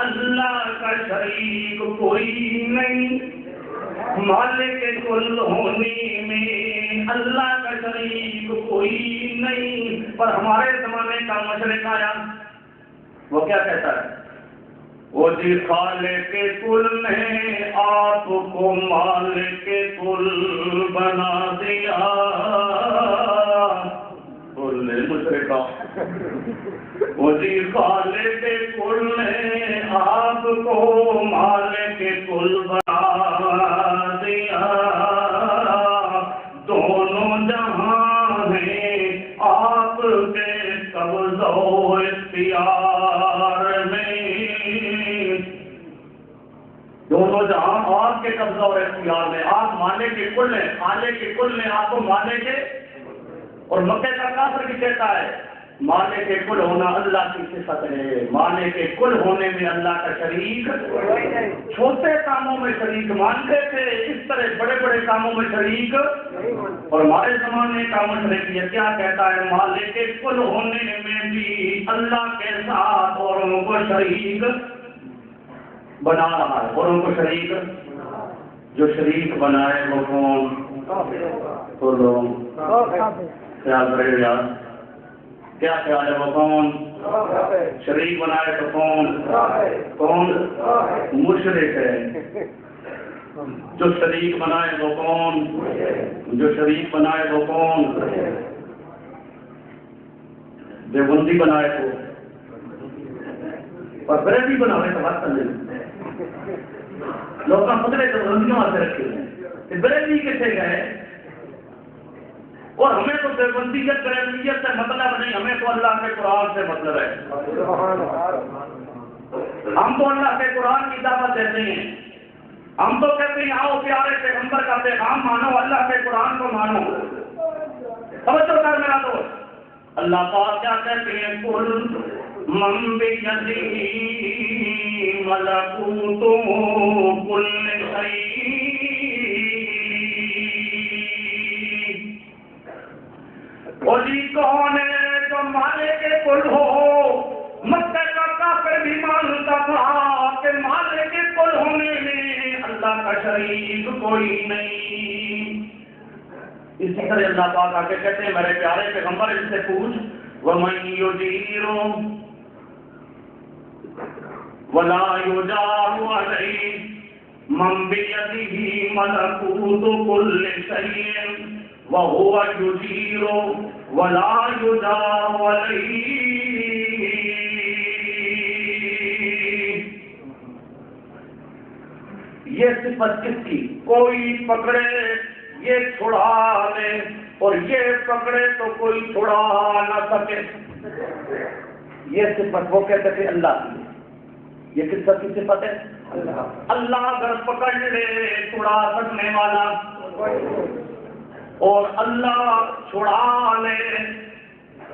اللہ کا شریک کوئی نہیں. مالک کل ہونے میں اللہ کا شریک کوئی نہیں. پر ہمارے زمانے کا مشرک آیا، وہ کیا کہتا ہے؟ وہ جی خالق کل نے آپ کو مالک کل بنا دیا. بولے مشرکہ وہی خالق کل نے آپ کو مالک کل بنا دیا، دونوں جہاں ہیں آپ کے قبضہ و اختیار میں، دونوں جہاں آپ کے قبضہ اور اختیار میں۔ آپ مالک کے کل ہیں، خالق کے کل نے آپ کو مالک کے، اور مکے کا کافر بھی کہتا ہے مالک کے کل ہونا اللہ کی صفت ہے، مالک کے کل ہونے میں اللہ کا شریک، چھوٹے کاموں میں شریک مانتے تھے، اس طرح بڑے بڑے کاموں میں شریک، اور ہمارے زمانے کا مشرک یہ کیا کہتا ہے، مالک کے کل ہونے میں بھی اللہ کے ساتھ اوروں کو شریک بنا رہا ہے، اوروں کو شریک، جو شریک بنائے وہ کون؟ تو لوگ خیال کرے یار، کیا خیال ہے وہ کون؟ شریک بنائے تو کون؟ مشرک ہے۔ جو شریک بنائے وہ کون؟ جو شریک بنائے وہ کون؟ دیوبندی بنائے تو، اور بریلوی بنائے تو بات کرنے لوگ خطرے تو بندیوں سے رکھے ہیں، بریلوی کیسے گئے؟ اور ہمیں تو دیوبندیت بریلویت سے مطلب نہیں، ہمیں تو اللہ کے قرآن سے مطلب ہے۔ ہم تو اللہ کے قرآن کی دعوت دیتے ہیں، ہم تو کہتے ہیں آؤ پیارے پیغمبر کا پیغام مانو، اللہ کے قرآن کو مانو۔ توجہ کر میرا دوست، اللہ پاک کیا کہتے ہیں، قل من بیدہ ملکوت کل شیء، وہی کون ہے جو مالک کل ہو؟ مکہ کا کافر بھی مانتا تھا کہ مالک کل ہونے میں اللہ کا شریک کوئی نہیں۔ اسی طرح اللہ پاک آ کے کہتے ہیں میرے پیارے پیغمبر ان سے پوچھ، وَمَن يُجِيرُ وَلَا يُجَارُ عَلَيْهِ مَن بِيَدِهِ مَلَكُوتُ كُلِّ شَيْءٍ وَهُوَ يُجِيرُ وَلَا يُجَارُ عَلَيْهِ۔ یہ صفت کس کی؟ کوئی پکڑے یہ چھڑا لے، اور یہ پکڑے تو کوئی چھڑا نہ سکے۔ یہ صفت وہ کہتے تھے اللہ کی، یہ کس کی صفت ہے؟ اللہ اگر پکڑ لے چھڑا سکنے والا، اور اللہ چھڑا لے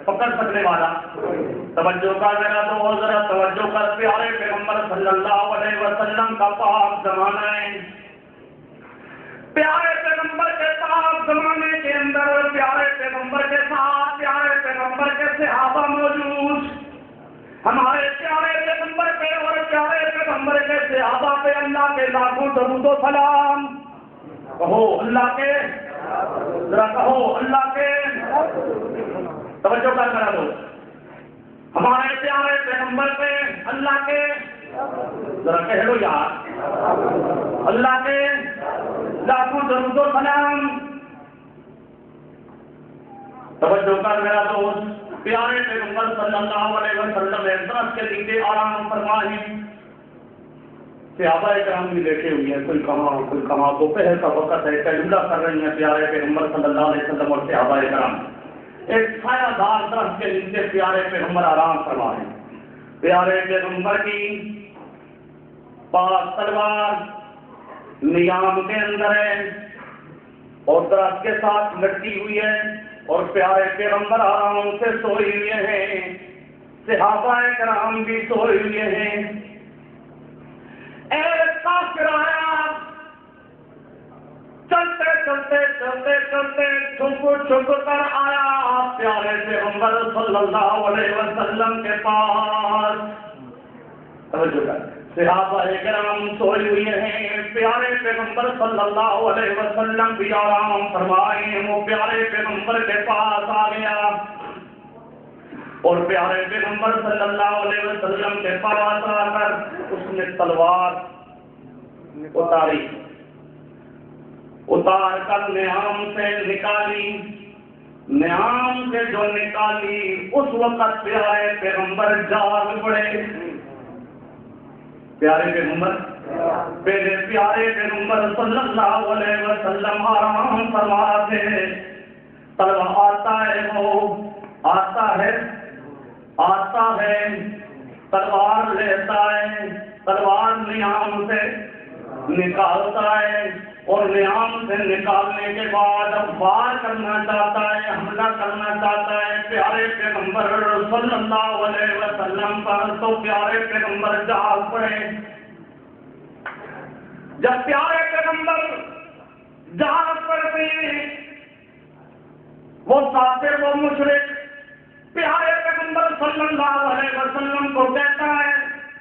پکڑ سکنے والا۔ توجہ کر میرا تو ذرا توجہ کر، پیارے پیغمبر صلی اللہ علیہ وسلم کا پاک زمانہ ہے، پیارے پیغمبر کے پاک زمانے کے اندر پیارے پیغمبر کے ساتھ پیارے پیغمبر کے صحابہ موجود، ہمارے پیارے پیغمبر پہ اور پیارے پیغمبر کے صحابہ پہ اللہ کے لاکھوں درود و سلام۔ کہو اللہ کے، ذرا کہو اللہ کے، توجہ کر میرا دوست، ہمارے پیارے پیغمبر پہ اللہ کے، ذرا کہہ لو یار، اللہ کے لاکھوں درود و سلام۔ توجہ کر میرا دوست، پیارے پیغمبر صلی اللہ علیہ وسلم ایک درخت کے نیچے آرام فرمائے، صحابہ کرام بھی بیٹھے ہوئے ہیں، کوئی کہاں دوپہر کا وقت ہے، کیلولا کر رہی ہیں پیارے پیغمبر صلی اللہ علیہ وسلم اور صحابہ کرام، ایک سایہ دار درخت کے نیچے پیارے پیغمبر آرام فرمائے۔ پیارے پیغمبر کی پاس تلوار نیام کے اندر ہے اور درخت کے ساتھ لٹکی ہوئی ہے، اور پیارے پیغمبر آرام سے سوئے ہوئے ہیں، صحابہ کرام بھی سوئے ہوئے ہیں۔ ایک کافر آیا، چلتے چلتے چلتے چلتے چھپ کر آیا پیارے پیغمبر صلی اللہ علیہ وسلم کے پاس۔ صحابہ کرام سوئے ہوئے ہیں، پیارے پیغمبر صلی اللہ علیہ وسلم بھی آرام فرمائے، وہ پیارے پیغمبر کے پاس آ گیا، اور پیارے پیغمبر صلی اللہ علیہ وسلم کے پاس آ کر اس نے تلوار اتار کر نیام سے نکالی، نیام سے جو نکالی اس وقت پیارے پیغمبر جاگ پڑے. پیارے پیغمبر پہلے پیارے پیغمبر صلی اللہ علیہ وسلم آرام فرما تھے. تلوار آتا ہے وہ آتا ہے تلوار لیتا ہے, تلوار نیام سے نکالتا ہے اور نیام سے نکالنے کے بعد اب وار کرنا چاہتا ہے, حملہ کرنا چاہتا ہے پیارے پیغمبر صلی اللہ علیہ وسلم پر. تو پیارے پیغمبر جاگ پڑے. جب پیارے پیغمبر جاگ پڑتے ہیں وہ کافر وہ مشرک پیارے پیغمبر صلی اللہ علیہ وسلم کو کہتا ہے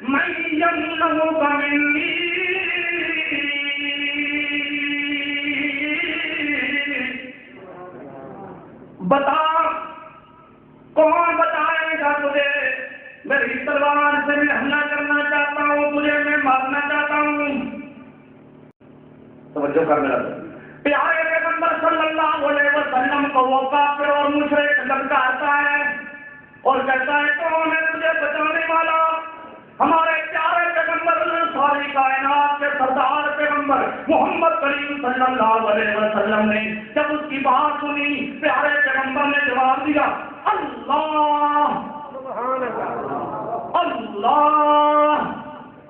میں یمنعک منی, بتا کون بتائے گا تجھے, میری تلوار سے میں حملہ کرنا چاہتا ہوں, تجھے میں مارنا چاہتا ہوں. توجہ کر میرا پیارے پیغمبر صلی اللہ علیہ وسلم کو وہ کافر اور مشرک للکارتا ہے اور کہتا ہے کون ہے تجھے بچانے والا؟ ہمارے پیارے پیغمبر ساری کائنات کے سردار پیغمبر محمد کریم صلی اللہ علیہ وسلم نے جب اس کی بات سنی پیارے پیغمبر نے جواب دیا اللہ اللہ.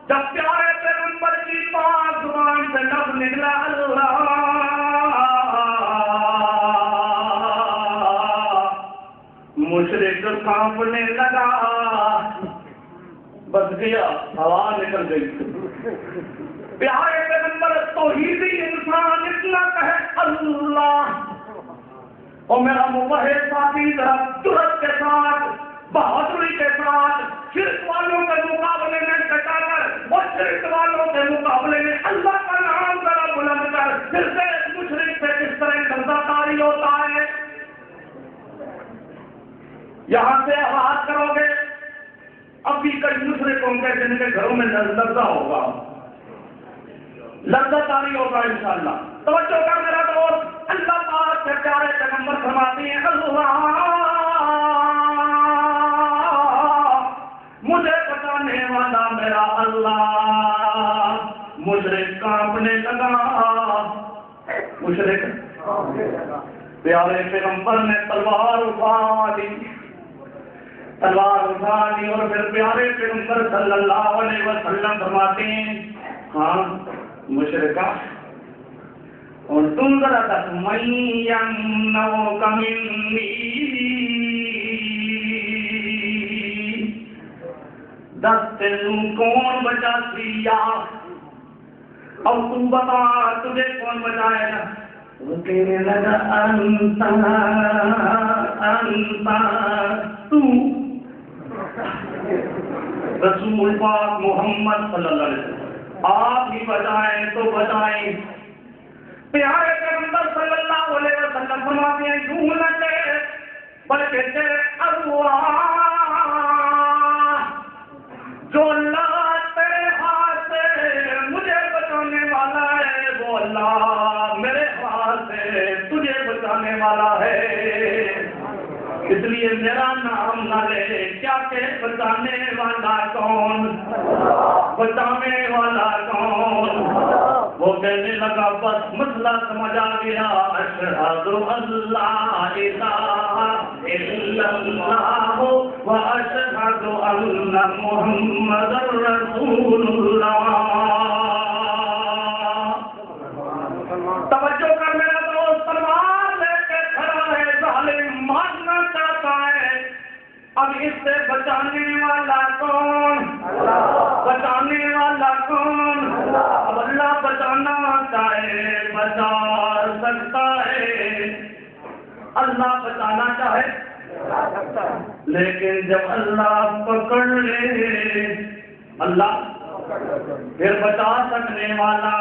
جب پیارے پیغمبر کی پاک زبان سے لفظ نکلا اللہ, مشرک کانپنے لگا, بس گیا ہوا نکل گئی. پیارے پیغمبر توحیدی انسان اتنا کہے اللہ, اور میرا موحد ساتھی ذرا جرأت کے ساتھ بہادری کے ساتھ شرک والوں کے مقابلے میں ڈٹا کر اور شرک والوں کے مقابلے میں اللہ کا نام ذرا بلند کر پھر سے مشرک سے کس طرح لفظہ طاری ہوتا ہے. یہاں سے آواز کرو گے ابھی کئی مشرکوں کے جن کے گھروں میں لفظہ ہوگا, لفظہ طاری ہوگا انشاءاللہ. توجہ کر میرا دوست, اللہ پاک کے پیارے پیغمبر فرماتے ہیں اللہ مجھے بچانے والا میرا اللہ. مشرک کانپنے لگا, مشرک پیارے پیغمبر نے تلوار اٹھا لی اور پھر پیارے پیغمبر صلی اللہ علیہ وسلم فرماتے ہیں ہاں مشرکہ اور تم ذرا تک میں یمنعک منی, دس تینوں کون بچا دیا اب تو بتا تجھے کون بچائے گا؟ وہ کہنے لگا انتا تو رسول پاک محمد صلی اللہ علیہ وسلم آپ ہی بچائیں تو بچائیں. پیارے پیغمبر صلی اللہ علیہ وسلم فرماتے ہیں یوں نہ کہے بلکہ تیرے اللہ جو اللہ تیرے ہاتھ سے مجھے بچانے والا ہے وہ اللہ میرے ہاتھ سے تجھے بچانے والا ہے. اس لیے میرا نام نہ لے, کیا کہ بچانے والا کون, بچانے والا کون. وہ کہنے لگا بس مسئلہ سمجھ آ گیا, اشہد اللہ الہ الا اللہ و اشہد ان محمد رسول اللہ. توجہ کر میرا دوست, تلوار لے کے کھڑا ہے ظالم, مارنا چاہتا ہے. اب اس سے بچانے والا کون, بچانے والا کون. اب اللہ بچانا چاہے بچا سکتا ہے, اللہ بچانا چاہے لیکن جب اللہ پکڑ لے اللہ پھر بچا سکنے والا,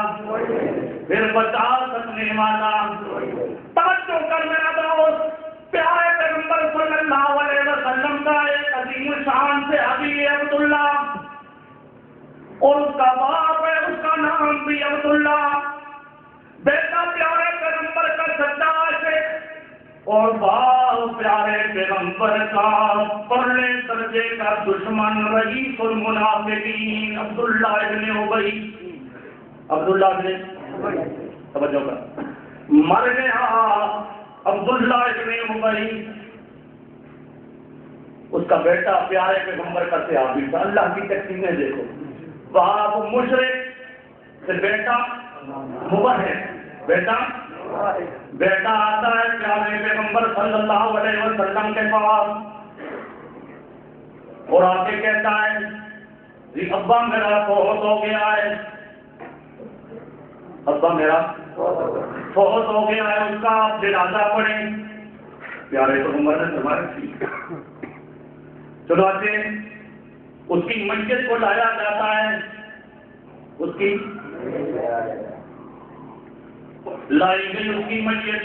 پھر بچا سکنے والا. توجہ کر میرا دوست, پیارے پیغمبر صلی اللہ علیہ وسلم کا ایک عظیم شان سے ابھی عبداللہ اور اس کا باپ ہے, اس کا نام بھی عبداللہ. بیٹا پیارے پیغمبر کا سچا عاشق اور باپ پیارے پیغمبر کا پرلے درجے کا دشمن رئیس المنافقین عبداللہ ابن ابی، عبداللہ ابن توجہ کر، مر گیا عبداللہ ابن ابی، اس کا بیٹا پیارے پیغمبر کا صحابی تھا۔ اللہ کی تقسیمیں دیکھو، باپ مشرک سے بیٹا موحد، بیٹا آتا ہے پیارے پیغمبر صلی اللہ علیہ وسلم کے پاس اور آ کے کہتا ہے جی ابا میرا فوت ہو گیا ہے، ابا میرا فوت ہو گیا ہے، اس کا آپ جنازہ پڑھیں۔ پیارے پیغمبر نے فرمایا ٹھیک، چلو آتے اس کی میت کو لایا جاتا ہے، اس کی لائی گئی اس کی میت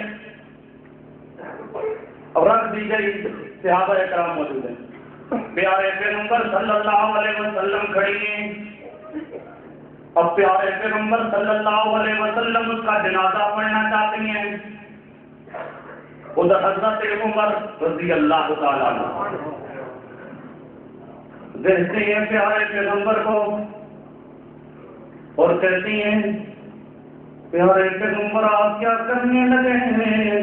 اور رکھ دی گئی، صحابہ کرام موجود ہیں، پیارے پیغمبر صلی اللہ علیہ وسلم کھڑی ہیں، اب پیارے پیغمبر صلی اللہ علیہ وسلم اس کا جنازہ پڑھنا چاہتی ہیں، ادھر حضرت عمر رضی اللہ تعالیٰ عنہ دیکھتے ہیں پیارے پیغمبر کو اور کہتی ہیں پیارے پیغمبر آپ کیا کرنے لگے ہیں؟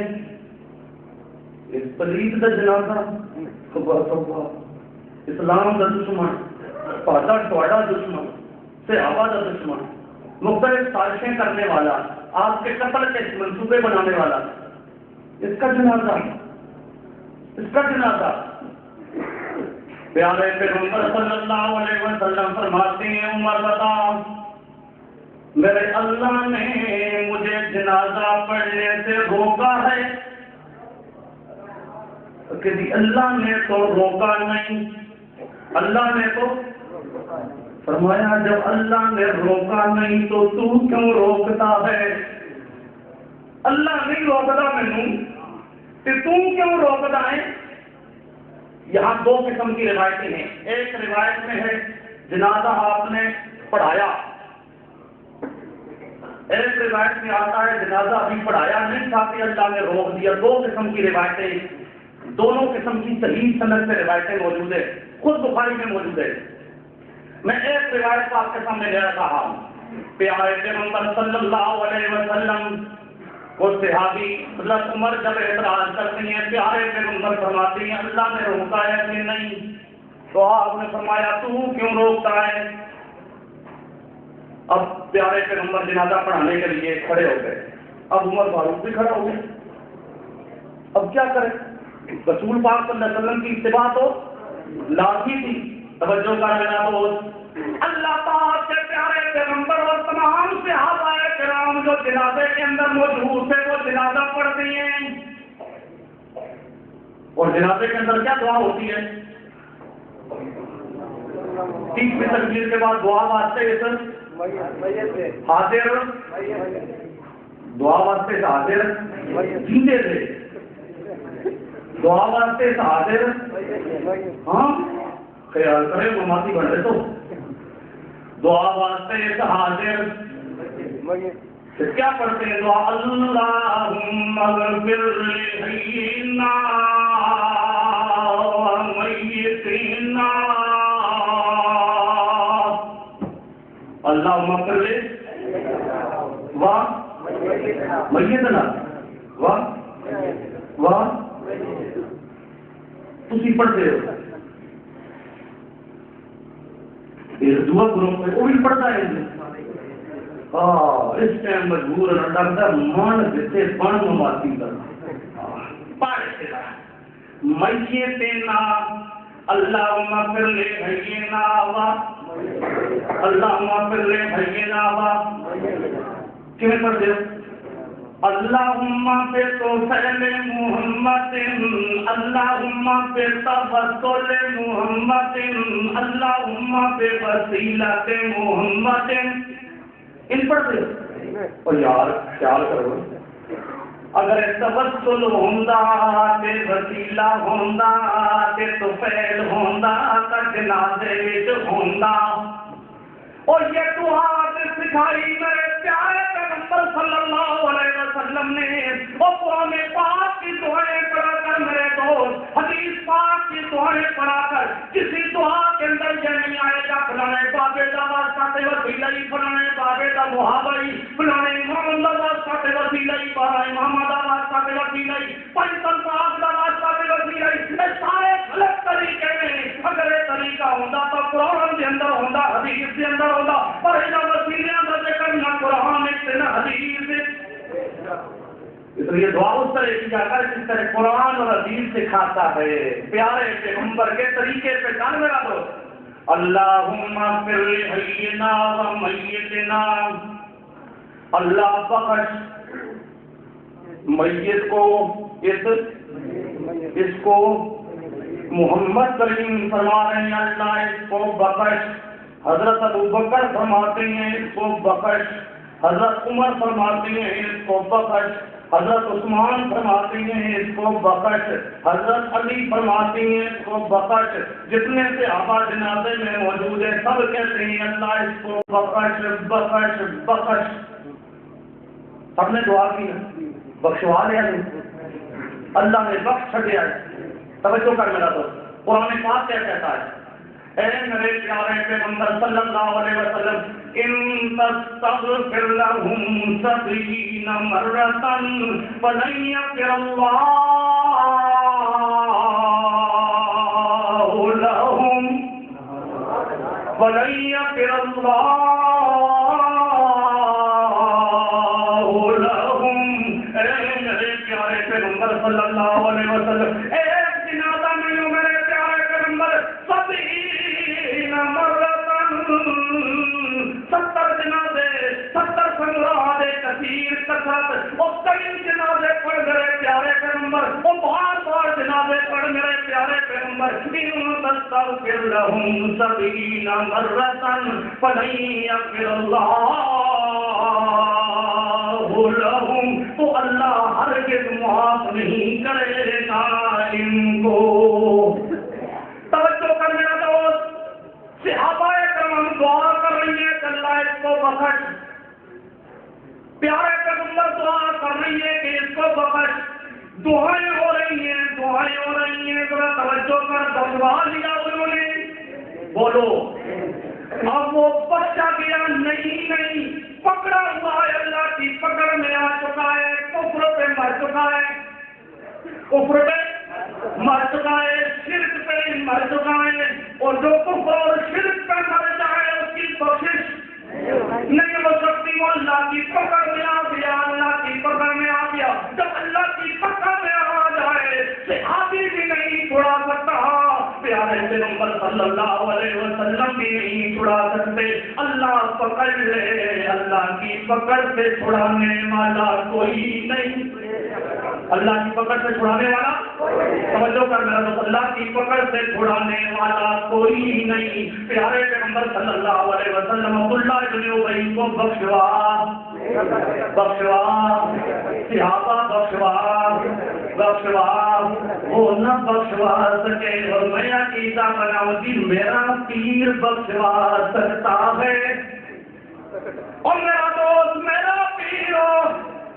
اس پلید کا جنازہ، اسلام کا دشمن، تھوڑا دشمن، صحابہ کا دشمن، مختلف سازشیں کرنے والا، آپ کے قتل کے منصوبے بنانے والا، اس کا جنازہ، اس کا جنازہ۔ پیارے پیغمبر صلی اللہ علیہ وسلم فرماتے ہیں عمر بتا، میرے اللہ نے مجھے جنازہ پڑھنے سے روکا ہے؟ کہ اللہ نے تو روکا نہیں، اللہ نے تو فرمایا جب اللہ نے روکا نہیں تو کیوں روکتا ہے؟ اللہ نہیں روکتا مینوں کہ کیوں روکتا ہے؟ یہاں دو قسم کی روایتیں ہیں، ایک روایت میں ہے جنازہ آپ نے پڑھایا، ایک روایت میں آتا ہے جنازہ ابھی پڑھایا نہیں تھا کہ اللہ نے روک دیا۔ دو قسم کی روایتیں، دونوں قسم کی صحیح سند سے روایتیں موجود ہیں، خود بخاری میں موجود ہے۔ میں ایک روایت کو آپ کے سامنے لے رہا ہوں، پیارے پیغمبر صلی اللہ علیہ وسلم کو صحابی حضرت عمر جب اعتراض کرتے ہیں، پیارے پیغمبر فرماتے ہیں اللہ نے روکا ہے کہ نہیں؟ تو آپ نے فرمایا تو کیوں روکتا ہے؟ اب پیارے پیغمبر جنازہ پڑھانے کے لیے کھڑے ہو گئے، اب عمر فاروق بھی کھڑا ہو گئے، اب کیا کریں؟ رسول پاک صلی اللہ علیہ وسلم کی اتباع تو لازمی تھی۔ توجہ کا لینا دوست، اللہ پاک کے پیارے پیغمبر اور تمام صحابہ کرام جو جنازے کے اندر موجود تھے وہ جنازہ پڑھتے ہیں، اور جنازے کے اندر کیا دعا ہوتی ہے؟ تیسری تکبیر کے بعد دعا واسطے حاضر، دعا واسطے حاضر جیتے تھے، دعا واسطے حاضر، ہاں خیال کرے مماتی بن رہے تو دعا واسطے حاضر کیا پڑھتے ہیں؟ دعا اللہم اغفر لحینا ومیتنا، اللہم اغفر ومیتنا تسی پڑھتے ہو، دعا گروپ میں وہ بھی پڑھتا ہے اس ٹائم مجبور لگتا من دیتے پن مماتی کرنا میتنا، اللہم اغفر لحینا اللہم اغفر لحینا کیوں پڑھتے ہو؟ اللہم پہ توسل محمد، اللہم پہ تبسل محمد، اللہم پہ وسیلت محمد، ان پڑھتے ہو؟ اور یار خیال کرو اگر تبسل ہوندا تے وسیلہ ہوندا تے توفیل ہوندا تے جنازے وچ ہوندا، اور یہ دعا سکھائی میرے پیارے پیغمبر صلی اللہ علیہ وسلم نے، اور قرآن پاک کی دعائیں دعائیں پڑھا کر میرے دوست، حدیث پاک کی دعائیں پڑھا کر کسی دعا کے اندر یہ نہیں آئے گا فلانے بابے دا واسطہ تے وسیلہ، فلانے بابے دا محابی، فلانے امام دا واسطہ تے وسیلہ، بارہ امام دا واسطہ تے وسیلہ، پنجتن پاک دا واسطہ تے وسیلہ، یہ سارے غلط طریقے میں۔ اگر یہ طریقہ ہوتا تو قرآن کے اندر ہوتا، حدیث کے اندر ہوتا، پر انہاں وسیلیاں دا ذکر نہ قرآن ہے نہ حدیث ہے۔ اس لیے دعا اس طرح کی جاتا ہے جس طرح قرآن اور حدیث سکھاتا ہے، پیارے پیغمبر کے طریقے پہ چل میرا دوست۔ اللہم اغفر لحینا و میتنا، اللہ بخش میت کو، اس کو محمد کریم فرما رہے ہیں اللہ اس کو بخش، حضرت ابوبکر فرماتے ہیں اس کو بخش، حضرت عمر فرماتے ہیں اس کو بخش، حضرت عثمان فرماتے ہیں اس کو بخش، حضرت علی فرماتے ہیں اس کو بخش، جتنے سے صحابہ جنازے میں موجود ہیں سب کہتے ہیں اللہ اس کو بخش بخش بخش۔ سب نے دعا کی بخشوا لیا، اللہ نے بخش چھڑیا ہے۔ توجہ کر میرا دوست، قرآن پاک کیا کہتا ہے؟ اے میرے پیارے پیغمبر صلی اللہ علیہ وسلم، ان تستغفر لهم 70 مرة فلن يغفر الله لهم، فلن يغفر الله لهم۔ اے میرے پیارے پیغمبر صلی اللہ علیہ وسلم، ایک جنازہ نہیں ہو میرے پیارے پیغمبر 70 مرتن، 70 جنازے، 70 سنگراہ کثیر کثرت، اور کئی جنازے پڑھ میرے پیارے پیغمبر، اور بار جنازے پڑھ میرے پیارے پیغمبر۔ ان تستغفر لهم 70 مرتن فلن يغفر الله لهم، تو اللہ ہرگز معاف نہیں کرے گا ان کو۔ توجہ کر میرا دوست، صحابہ کرام دعا کر رہی ہے کہ اللہ اس کو بخش، پیارے پیغمبر دعا کر رہی ہے کہ اس کو بخش، دعائیں ہو رہی ہیں، دعائیں ہو رہی ہیں، ذرا توجہ کر، بخشوا لیا انہوں نے، بولو اب وہ بچہ گیا نہیں، پکڑا ہوا ہے، اللہ کی پکڑ میں آ چکا ہے، کفر پہ مر چکا ہے، کفر پہ مر چکا ہے، شرک پہ مر چکا ہے، اور جو کفر اور شرک پہ مر جائے اس کی بخشش نہیں ہو سکتی، وہ اللہ کی پکڑ میں آ گیا، اللہ کی پکڑ میں آ گیا۔ جب اللہ کی پکڑ میں آ جائے صحابی بھی نہیں چھڑا سکتا، پیارے پیغمبر صلی اللہ علیہ وسلم بھی نہیں چھڑا سکتے، اللہ پکڑ لے، اللہ کی پکڑ سے چھڑانے والا کوئی نہیں، اللہ کی پکڑ سے چھڑانے والا، توجہ کر میرا دوست، اللہ کی پکڑ سے چھڑانے والا کوئی نہیں۔ پیارے پیغمبر صلی اللہ علیہ وسلم عبداللہ ابن ابی کو بخشوا، صحابہ بخشوا، وہ نہ بخشوا سکے، اور میں عقیدہ بناؤں گی میرا پیر بخشوا سکتا ہے، اور میرا دوست میرا پیر ہو،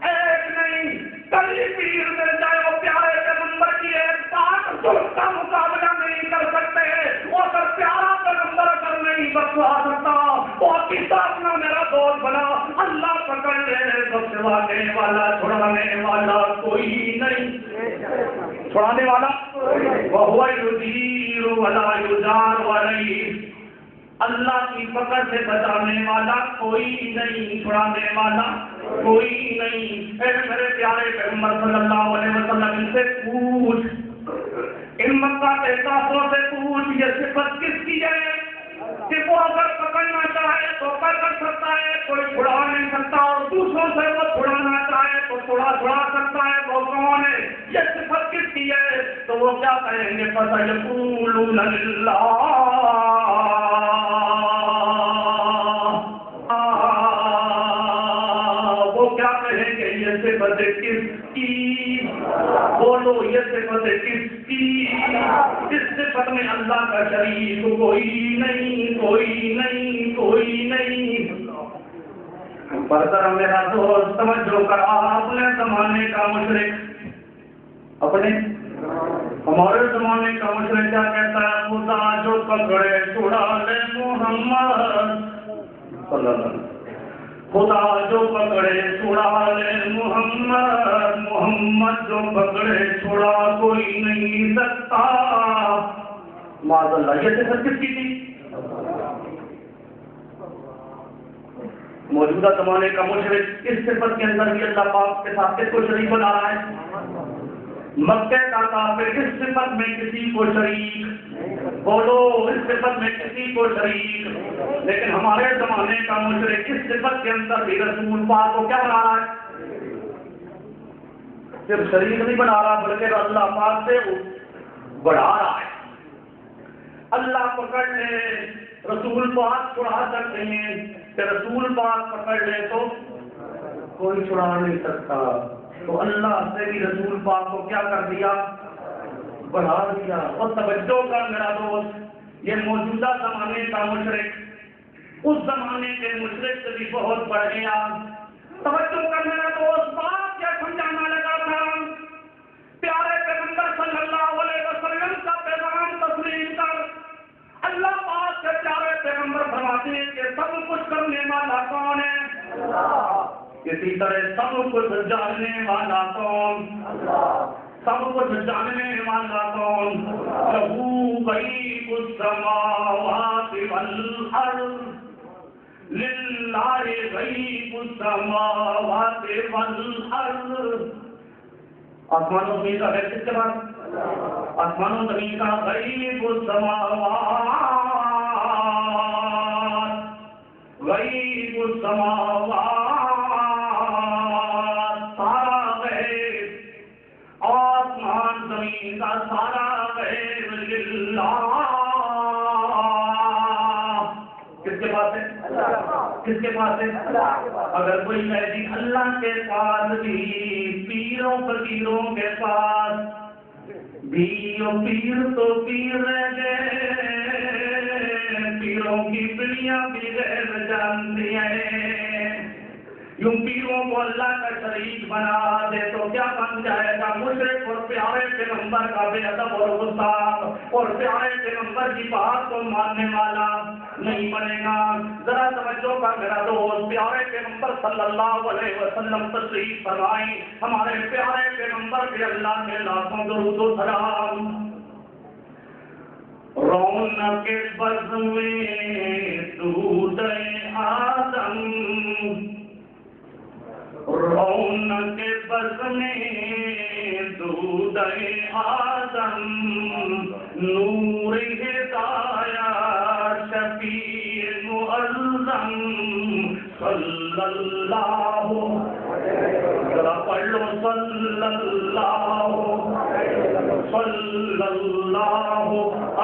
ایک نہیں کئی پیر مل جائے، وہ پیارے پیغمبر کی ایک بات کا مقابلہ نہیں کر سکتے، وہ اگر پیارا پیغمبر اگر نہیں بخشوا سکتا، وہ عقیدہ اپنا میرا دوست بنا، اللہ پکڑ لے، بخشوانے والا چھڑانے والا کوئی نہیں، چھڑانے والا وَهُوَ يُجِيرُ وَلَا يُجَارُ عَلَيْهِ، اللہ کی پکڑ سے بچانے والا کوئی نہیں، چھڑانے والا کوئی نہیں۔ اے میرے پیارے پیغمبر صلی اللہ علیہ وسلم، ان سے پوچھ، ان مکہ کے کافروں سے پوچھ، یہ صفت کس کی ہے کہ وہ اگر پکڑنا چاہے تو پکڑ سکتا ہے، کوئی چھڑا نہیں سکتا، اور دوسروں سے وہ چھڑانا چاہے تو چھڑا سکتا ہے، وہ کون ہے؟ یہ صفت کس کی ہے؟ تو وہ کیا کہیں گے؟ فَسَيَقُولُونَ لِلَّهِ، وہ کیا کہیں گے یہ صفت کس کی؟ بولو یہ صفت کس کی؟ اس صفت میں اللہ کا شریک کوئی نہیں، کوئی نہیں، کوئی نہیں۔ برتر میرا دوست توجہ کر، اپنے زمانے کا مشرک اپنے ہمارے زمانے کا مشرق کیا کہتا ہے؟ خدا جو پکڑے چھڑا لے محمد صلی اللہ علیہ وسلم، خدا جو پکڑے چھڑا لے محمد، محمد جو پکڑے چھڑا کوئی نہیں سکتا۔ معاذ اللہ، یہ صفت کس کی تھی؟ موجودہ زمانے کا مشرک اس صفت کے اندر بھی اللہ پاک کے ساتھ کس کو شریک بنا رہا ہے؟ مکے کا کافر اس صفت میں کسی کو شریک، بولو اس صفت میں کسی کو شریک، لیکن ہمارے زمانے کا مشرک اس صفت کے اندر بھی رسول پاک کو کیا بنا رہا ہے؟ صرف شریک نہیں بنا رہا بلکہ اللہ پاک سے بڑھا رہا ہے۔ اللہ پکڑ لے رسول پاک چھڑا سکتے ہیں کہ رسول پاک پکڑ لے تو کوئی چھڑا نہیں سکتا، تو اللہ سے بھی رسول پاک کو کیا کر دیا؟ بڑھا دیا۔ اور توجہ کر میرا دوست، یہ موجودہ زمانے کا مشرک اس زمانے کے مشرک سے بھی بہت بڑھ گیا۔ توجہ کر میرا دوست، بات کیا سمجھانا لگا تھا؟ پیارے پیغمبر صلی اللہ علیہ وسلم کا پیغام تسلیم کر۔ اللہ پاک کے پیارے پیغمبر فرماتے ہیں کہ سب کچھ کرنے والا کون ہے؟ اسی طرح سب کچھ جاننے والا کون؟ سب کچھ جاننے والا کون؟ لہو غیب السماوات والارض، للہ غیب السماوات والارض۔ آسمان و زمین کا غیب کس کے پاس؟ آسمان و زمین کا غیب السماوات، غیب السماوات، سارا غیب، آسمان زمین کا سارا غیب للہ، کس کے پاس ہے؟ کس کے پاس ہے؟ اگر کوئی کہے جی اللہ کے پاس بھی، پیروں فقیروں کے پاس بھی، پیر تو پیر رہ گئے، پیروں کی پڑیاں بھی غیر جانتی ہیں، یوں پیروں کو اللہ کا شریک بنا دے تو کیا بن جائے گا؟ مشرک اور پیارے پیغمبر کا بے ادب اور گستاخ اور پیارے پیغمبر کی بات کو ماننے والا نہیں بنے گا۔ ذرا توجہ کا میرا دوست، پیارے پیغمبر صلی اللہ علیہ وسلم تشریف فرمائیں، ہمارے پیارے پیغمبر کے اللہ کے لاکھوں درود و سلام۔ رونق بز میں دودھ آدم، رونق بز میں دودھ آدم، نور ہدایہ شفیع معظم، صلی اللہ، ذرا پڑھ لو صلی اللہ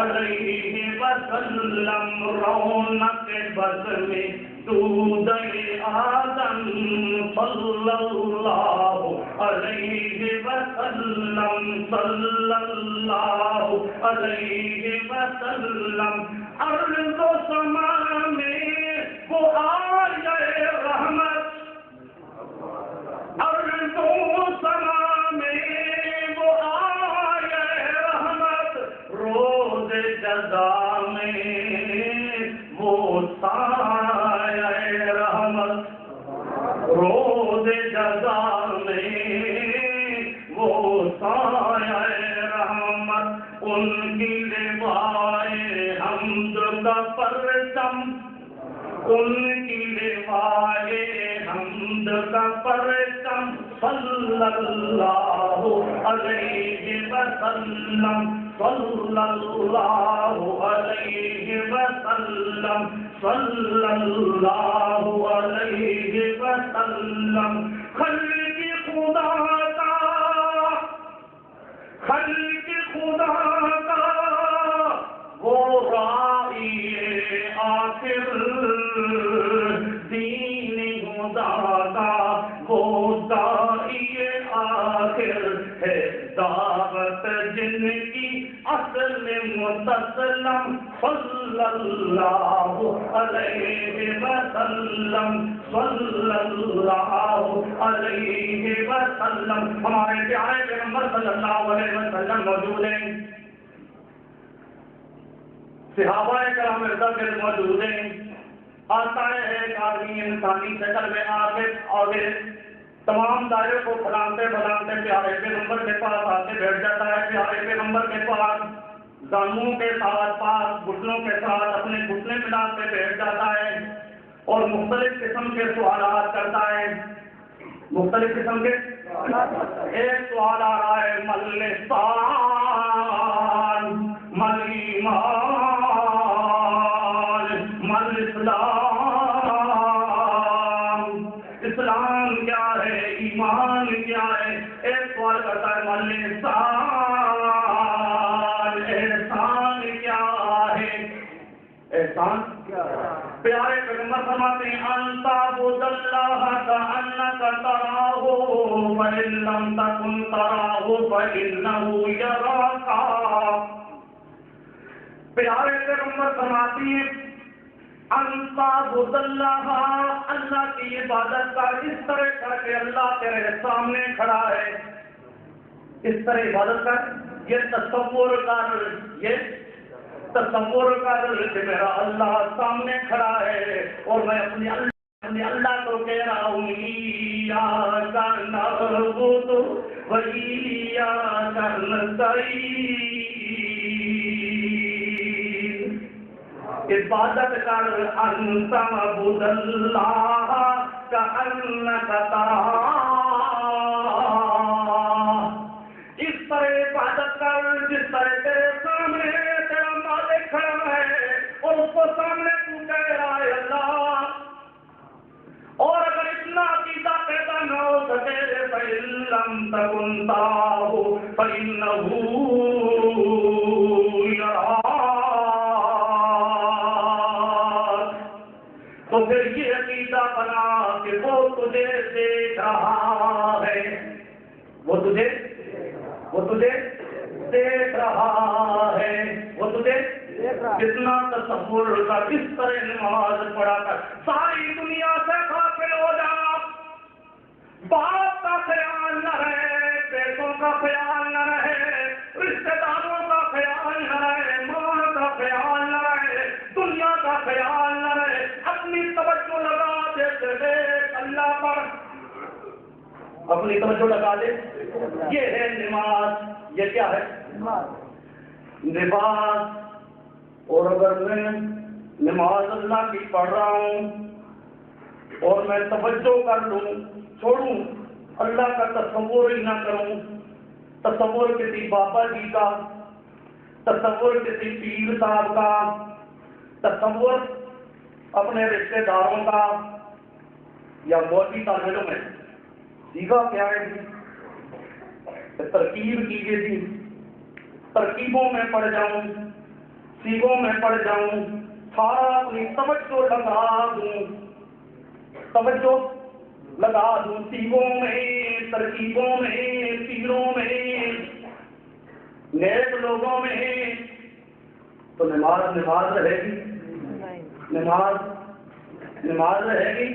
علیہ وسلم۔ رونق بز میں دودھ آدم، صلی اللہ علیہ وسلم، صلی اللہ علیہ وسلم۔ ارض و سما میں وہ آئے رحمت، ارض و سما میں وہ آئے رحمت، روز جزا میں وہ سایہ رحمت، روز جزا میں وہ سایہ رحمت، ان کی لوائے حمد کا پرچم، ان کی لوائے حمد کا پرچم، صلی اللہ علیہ وسلم، صلی اللہ علیہ وسلم، صلی اللہ علیہ وسلم۔ خلق خدا کا، خلق خدا کا وہ راعی آخر، دین خدا کا وہ داعی آخر ہے، دعوت جن کی اصل متسلم، صلی اللہ علیہ وسلم، صلی اللہ علیہ وسلم۔ ہمارے پیارے پیغمبر صلی اللہ علیہ وسلم موجود ہیں، صحابہ کرام ارد موجود ہیں۔ آتا ہے ایک آدمی انسانی شکل میں آگے تمام دائرے کو پھلانتے پھلانتے پیارے پیغمبر کے پاس آتے بیٹھ جاتا ہے۔ پیارے پیغمبر کے پاس دانوں کے ساتھ پاس گھٹنوں کے ساتھ اپنے گھٹنے ملاتے بیٹھ جاتا ہے اور مختلف قسم کے سوالات کرتا ہے۔ مختلف قسم کے ایک سوال آ رہا ہے، مل لسان مل ایمان مل اسلام، اسلام کیا ہے، ایمان کیا ہے؟ ایک سوال کرتا ہے مل لسان، احسان کیا ہے؟ احسان کیا ہے؟ پیارے پیغمبر فرماتے ہیں انت عبد اللہ کأنک تراہ فإن لم تکن تراہ فإنہ یراک۔ پیارے پیغمبر فرماتے ہیں انت عبد اللہ، اللہ کی عبادت کر، اس طرح کر کے اللہ تیرے سامنے کھڑا ہے، اس طرح عبادت کر، یہ تصور کر، یہ تصور کر کہ میرا اللہ سامنے کھڑا ہے اور میں اپنے اللہ کو کہہ رہا ہوں ایاک نعبد و ایاک نستعین، عبادت کر انت عبد اللہ کأنک تراہ، اس طرح عبادت کر جس طرح تیرے سامنے تیرا مالک کھڑا ہے اور اس کو سامنے تو کہہ رہا ہے اللہ۔ اور اگر اتنا عقیدہ پیدا نہ ہو سکے فَإِن لَّمْ تَكُن تَرَاهُ فَإِنَّهُ يَرَاكَ، تو پھر یہ عقیدہ بنا کہ وہ تجھے دیکھ رہا ہے، وہ تجھے دیکھ رہا ہے، وہ تجھے کتنا تصور کا، کس طرح نماز پڑھا کر ساری دنیا سے غافل ہو جا، باپ کا خیال نہ رہے، بیٹوں کا خیال نہ رہے، رشتہ داروں کا خیال نہ رہے، ماں کا خیال نہ رہے، دنیا کا خیال نہ رہے، اپنی توجہ لگا دے اللہ پر، اپنی توجہ لگا دے۔ یہ ہے نماز، یہ کیا ہے نماز۔ اور اگر میں نماز اللہ کی پڑھ رہا ہوں اور میں توجہ کر لوں، چھوڑوں اللہ کا تصور ہی نہ کروں، تصور کسی بابا جی کا، تصور کسی پیر صاحب کا، تصور اپنے رشتہ داروں کا یا مولوی طالب میں، سیکھا کیا ہے جی؟ ترکیب کیجیے جی، ترکیبوں میں پڑ جاؤں، سیگوں میں پڑ جاؤں، سارا اپنی توجہ لگا دوں، توجہ لگا دوں سیگوں میں، ترکیبوں میں، پیروں میں، نیک لوگوں میں، تو نماز رہے گی؟ نماز رہے گی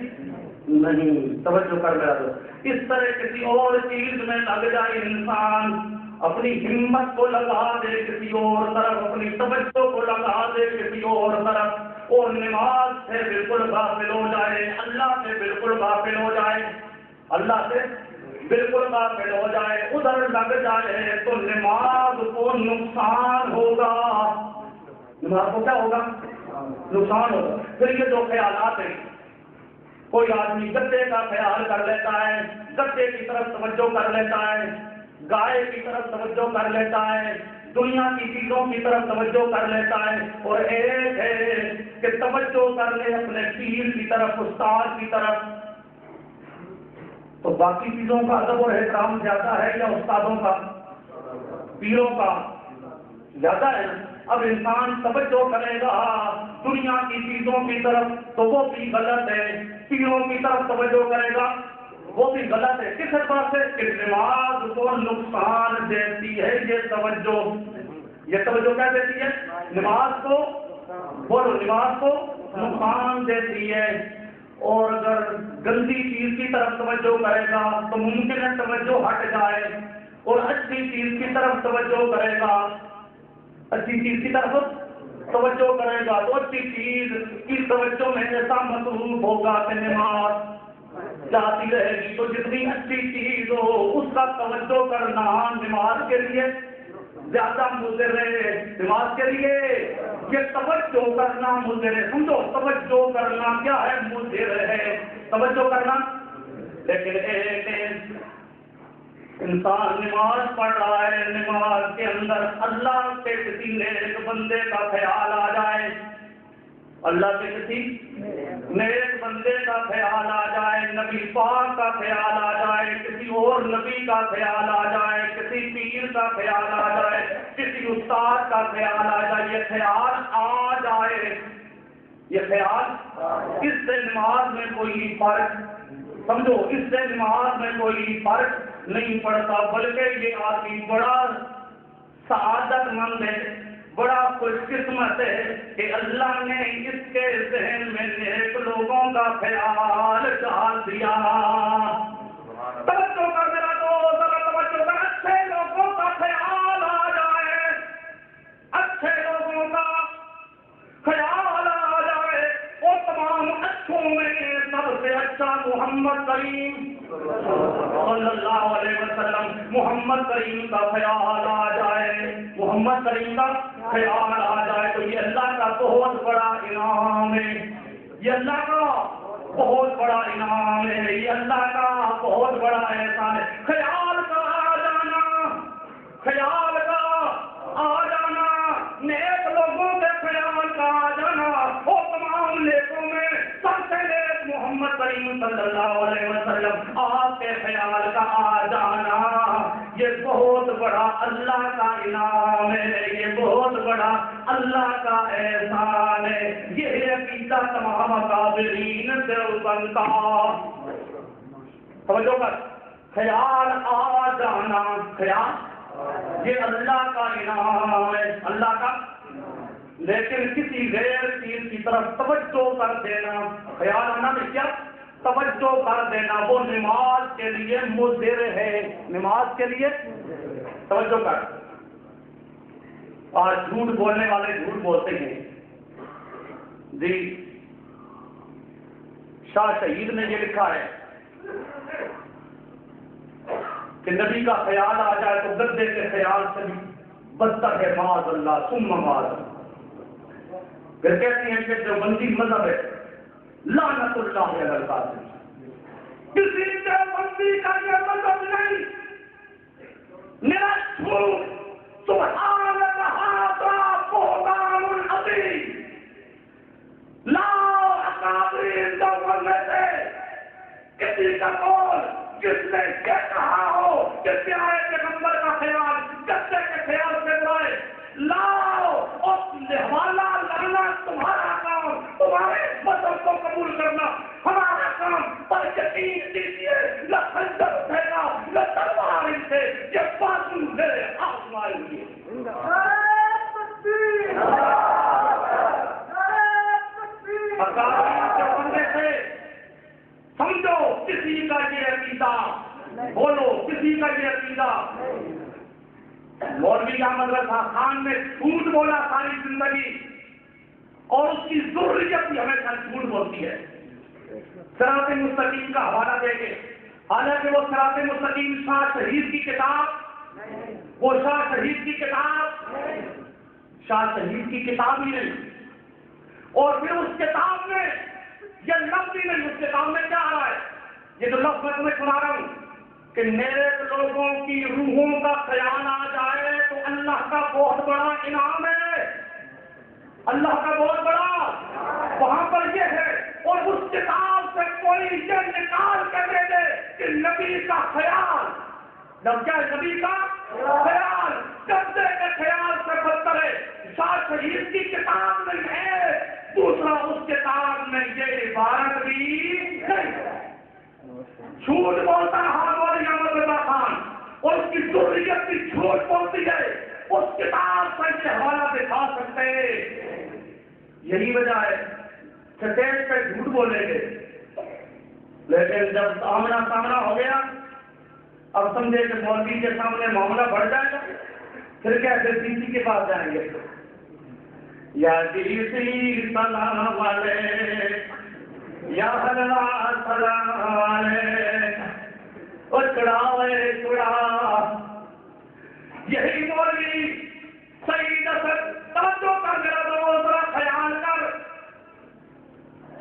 نہیں۔ توجہ کر لیا تو اس طرح کسی اور چیز میں لگ جائے انسان، اپنی ہمت کو لگا دے کسی اور طرف، اپنی توجہ کو لگا دے کسی اور طرف، اور نماز سے بالکل غافل ہو جائے، اللہ سے بالکل غافل ہو جائے، اللہ سے بالکل غافل ہو جائے، ادھر لگ جائے، تو نماز کو نقصان ہوگا۔ نماز کو کیا ہوگا؟ نقصان ہوگا۔ پھر یہ جو خیالات ہیں، کوئی آدمی گدے کا خیال کر لیتا ہے، گدے کی طرف توجہ کر لیتا ہے، گائے کی طرف توجہ کر لیتا ہے، دنیا کی چیزوں کی طرف توجہ کر لیتا ہے، اور ایک ہے کہ توجہ کر لے اپنے پیر کی طرف، استاد کی طرف۔ تو باقی چیزوں کا ادب اور احترام زیادہ ہے یا استادوں کا، پیروں کا زیادہ ہے؟ اب انسان توجہ کرے گا دنیا کی چیزوں کی طرف تو وہ بھی غلط ہے، پیروں کی طرف توجہ کرے گا وہ بھی غلط ہے۔ کس اعتبار سے؟ کہ نماز کو نقصان دیتی ہے یہ توجہ کیا دیتی ہے؟ نماز کو بولو، نماز کو نقصان دیتی ہے، اور اگر گندی چیز کی طرف توجہ کرے گا تو ممکن ہے توجہ ہٹ جائے، اور اچھی چیز کی طرف توجہ کرے گا، اچھی چیز کی طرف توجہ کرے گا تو اچھی چیز کی توجہ میں ایسا مصروف ہوگا کہ نماز جاتی رہے گی۔ تو جتنی اچھی چیز ہو اس کا توجہ کرنا نماز کے لیے زیادہ مضر ہے، نماز کے لیے یہ توجہ کرنا مضر ہے۔ سمجھو توجہ کرنا کیا ہے؟ مضر ہے توجہ کرنا۔ لیکن ایک انسان نماز پڑھ رہا ہے، نماز کے اندر اللہ کے کسی نیک بندے کا خیال آ جائے، اللہ کے کسی نیک بندے کا خیال آ جائے، نبی پاک کا خیال آ جائے، کسی اور نبی کا خیال آ جائے، کسی پیر کا خیال آ جائے، کسی استاد کا خیال آ جائے، یہ خیال آ جائے، یہ خیال، اس سے نماز میں کوئی فرق، سمجھو اس سے نماز میں کوئی فرق نہیں پڑتا، بلکہ یہ آدمی بڑا سعادت مند ہے، بڑا خوش قسمت ہے کہ اللہ نے اس کے ذہن میں نیک لوگوں کا خیال ڈال دیا۔ توجہ کر ذرا تو ذرا توجہ کر، اچھے لوگوں کا خیال آ جائے، اچھے لوگوں کا خیال آ جائے، اور تمام اچھوں میں سب سے اچھا محمد کریم صلی اللہ علیہ وسلم، محمد کریم کا خیال آ جائے، محمد کریم کا خیال آ جائے تو یہ اللہ کا بہت بڑا انعام ہے، یہ اللہ کا بہت بڑا انعام ہے، یہ اللہ کا بہت بڑا احسان ہے۔ خیال کا آ جانا، خیال کا آ جانا، نیک لوگوں کے خیال کا آ جانا، وہ تمام نیکوں میں سب سے نیک محمد کریم صلی اللہ علیہ وسلم آپ کے خیال کا آ جانا، یہ بہت بڑا اللہ کا انعام ہے، یہ بہت بڑا اللہ کا احسان ہے۔ یہ عقیدہ تمام اکابرین دیوبند کا، توجہ کر، خیال آ جانا، خیال یہ اللہ کا انعام ہے، اللہ کا۔ لیکن کسی غیر چیز کی طرف توجہ کر دینا، خیال آنا میں کیا توجہ کر دینا، وہ نماز کے لیے مضر ہے، نماز کے لیے توجہ کر۔ آج جھوٹ بولنے والے جھوٹ بولتے ہیں جی، شاہ شہید نے یہ لکھا ہے کہ نبی کا خیال آ جائے تو گدے کے خیال سے بھی بدتر ہے، معاذ اللہ ثم معاذ اللہ۔ پھر کہتے ہیں کہ دیوبندی مذہب ہے، لعنت اللہ علی القاسم، کسی دیوبندی کا یہ مذہب نہیں، میرا جھوٹ سبحان ھذا بہتان عظیم، لا اکابرین دیوبند میں سے کسی کا قول جس نے یہ کہا ہو کہ پیارے پیغمبر کا خیال گدے کے خیال سے برائے، لاؤ اس حوالہ لانا تمہارا کام، تمہارے مذہب کو قبول کرنا ہمارا کام، پر یقین دیجیے نہ خنجر اٹھے گا نہ تلوار ان سے، یہ بازو میرے ہاتھ میں آئی ہوئی ہے۔ سمجھو کسی کا یہ عقیدہ، بولو کسی کا یہ عقیدہ۔ مولوی احمد رضا خان نے جھوٹ بولا ساری زندگی، اور اس کی ضروریت بھی ہمیشہ جھوٹ بولتی ہے۔ صراط مستقیم کا حوالہ دے گے، حالانکہ وہ صراط مستقیم شاہ شہید کی کتاب، وہ شاہ شہید کی کتاب، شاہ شہید کی کتاب ہی نہیں، اور پھر اس کتاب میں یہ لفظ ہی نہیں، اس کتاب میں کیا آ رہا ہے، یہ جو لفظ میں تمہیں سنا رہا ہوں کہ نیک لوگوں کی روحوں کا خیال آ جائے تو اللہ کا بہت بڑا انعام ہے، اللہ کا بہت بڑا وہاں پر یہ ہے۔ اور اس کتاب سے کوئی یہ نکال کر دے دے کہ نبی کا خیال، جب کیا نبی کا خیال گدے کے خیال سے بدتر ہے، شاہ شہید کی کتاب میں ہے، دوسرا اس کتاب میں یہ عبارت بھی نہیں ہے۔ جھوٹ بولتا ہے مولوی احمد رضا خان، اور اس کی ضروریت بھی جھوٹ بولتی ہے، اس کتاب سے یہ حوالہ دکھا سکتے۔ یہی وجہ ہے سٹیج پہ جھوٹ بولیں گے، لیکن جب آمنا سامنا ہو گیا، اب سمجھے کہ مولوی کے سامنے معاملہ بڑھ جائے گا، پھر کیسے ڈی سی کے پاس جائیں گے؟ یا ڈی سی سلام علیک، یا اللہ سلام علیک، اور چڑھاوے چڑھا، یہی مولوی سعید اسد توجہ کر میرا دوست ذرا خیال کر،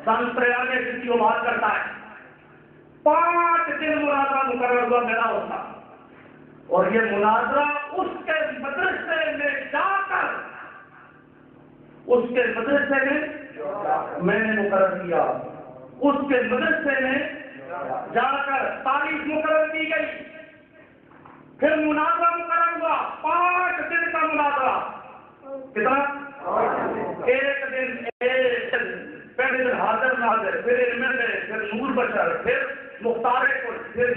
سن 93 کی وہ بات کرتا ہے 5 دن مناظرہ مقرر ہوا میرا ہوتا، اور یہ مناظرہ اس کے مدرسے میں جا کر، اس کے مدرسے میں نے مقرر کیا، اس کے مدرسے میں جا کر تاریخ مقرر کی گئی، پھر مناظرہ مقرر ہوا 5 دن کا مناظرہ، کتنا؟ ایک دن پہلے دن حاضر ناظر، پھر MLA، پھر نور بشر، پھر مختار کل، پھر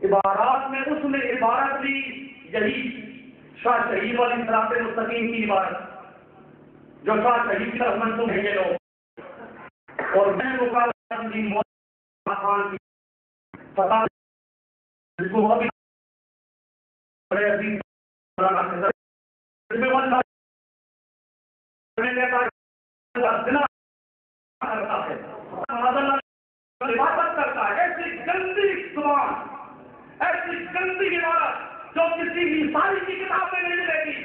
عبارات میں اس نے عبارت لی یہی شاہ شہید والی صراط مستقیم کی عبارت جو شاہ شہید کی طرف منسوب ہیں یہ لوگ، اور میں مقابلہ دی مولانا خان کی فتح جس کو وہ بھی بڑے عزیز مولانا اس میں ون کرتا ہے، عبادت کرتا ہے، ایسی گندی زبان، ایسی گندی عبادت جو کسی عیسائی کی کتاب میں نہیں ملے گی،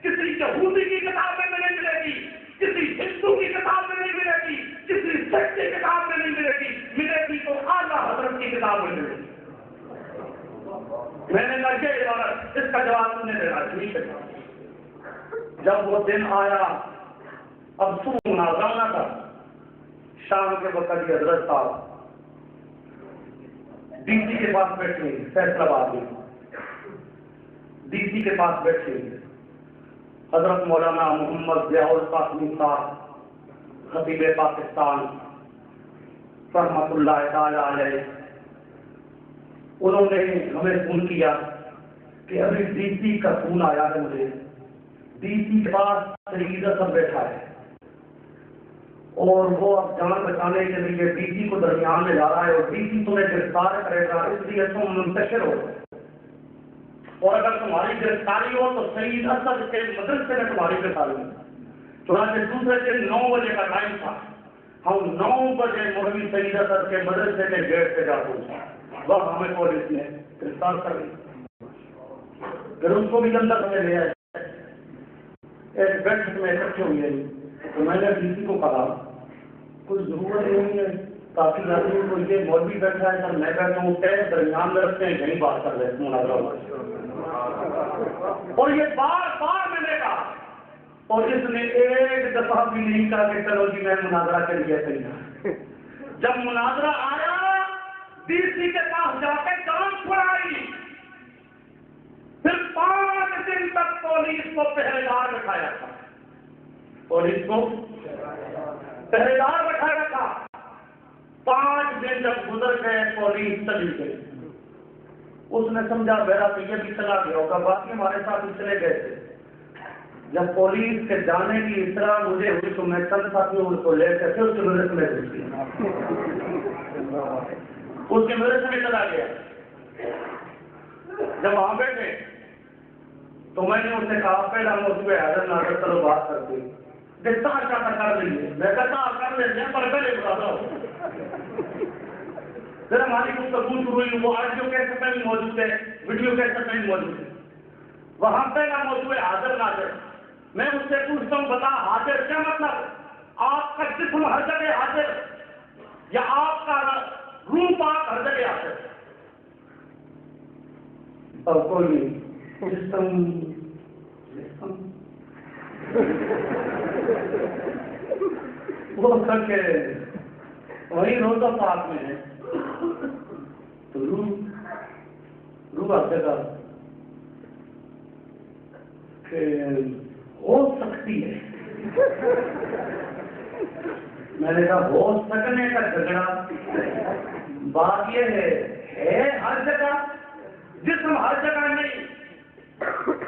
کسی یہودی کی کتاب میں نہیں ملے گی، کسی ہندو کی کتاب میں نہیں ملے گی، کسی سکھ کی کتاب میں نہیں ملے گی، ملے گی تو اعلیٰ حضرت کی کتاب میں ملے گی۔ میں نے کہا یہ عبادت، اس کا جواب تم نے دینا، ٹھیک ہے۔ جب وہ دن آیا، اب صبح مناظرہ نہ تھا، شام کے وقت یہ حضرت صاحب ڈی سی کے پاس بیٹھے، فیصلہ آباد میں ڈی سی کے پاس بیٹھے حضرت مولانا محمد ضیاء القاسمی صاحب خطیب پاکستان رحمۃ اللہ تعالی علیہ، انہوں نے ہمیں فون کیا کہ ابھی ڈی سی کا فون آیا ہے مجھے، ڈی سی کے پاس سعید اسد بیٹھا ہے اور وہ اب جان بچانے کے لیے ڈی سی کو درمیان میں لا رہا ہے، اور ڈی سی تمہیں گرفتار کرے گا، اس لیے تم منتشر ہو، اور اگر تمہاری گرفتاری ہو تو سعید اسد کے مدرسے میں تمہاری گرفتاری ہو۔ چنانچہ دوسرے دن 9 بجے کا ٹائم تھا، ہم 9 بجے مولوی سعید اسد کے مدرسے کے گیٹ پہ جا پہنچے، وہ ہمیں پولیس نے گرفتار کر لی، پھر اس کو بھی اندر ہمیں لے آئے، ایک بیٹھک میں اکٹھے ہوئے، تو میں نے ڈی سی کو کہا کچھ ضرورت نہیں ہے، کافی آدمی کو یہ مولوی بیٹھا ہے سر میں بیٹھا ہوں، درمیان میں رکھتے ہیں یہیں بات کر رہے ہیں مناظرہ، اور یہ بار بار میں نے کہا، اور اس نے ایک دفعہ بھی نہیں کہا کہ چلو جی میں مناظرہ کے لیے تیار۔ جب مناظرہ آیا ڈی سی کے پاس جا کے جان چھڑائی، پھر 5 دن تک پولیس کو پہرے دار بٹھایا تھا، پولیس کو پہرے دار بٹھایا تھا۔ 5 دن جب گزر گئے پولیس چلی گئی، اس نے سمجھا میرا تو یہ بھی چلا گیا ہوگا، باقی ہمارے ساتھ چلے گئے تھے۔ جب پولیس کے جانے کی اطلاع مجھے ہوئی تو میں چند ساتھیوں کو لے کے پھر اس کے مدرسے میں گھس گیا، اس کے مدرسے میں چلا گیا۔ جب وہاں بیٹھے تو میں نے ان سے کہا پہلا موضوع حاضر ناظر چلو بات کرتے ہیں، دیکھتا کیا کر لیجیے، میں کہتا کر لیتے ہیں پر پہلے بتا دو۔ پھر ہماری گفتگو شروع ہوئی، وہ آڈیو کیسٹ میں بھی موجود ہے، ویڈیو کیسٹ میں بھی موجود ہے۔ وہاں پہلا موضوع حاضر ناظر، میں اس سے پوچھتا ہوں بتا حاضر کیا مطلب؟ آپ کا جسم ہر جگہ حاضر یا آپ کا روح پاک ہر جگہ حاضر؟ اور کوئی جسم وہ کر کے وہی روزہ پاک میں ہے تو روح ہر جگہ کہ ہو سکتی ہے۔ میں نے کہا ہو سکنے کا جھگڑا، بات یہ ہے ہر جگہ، جسم ہر جگہ نہیں،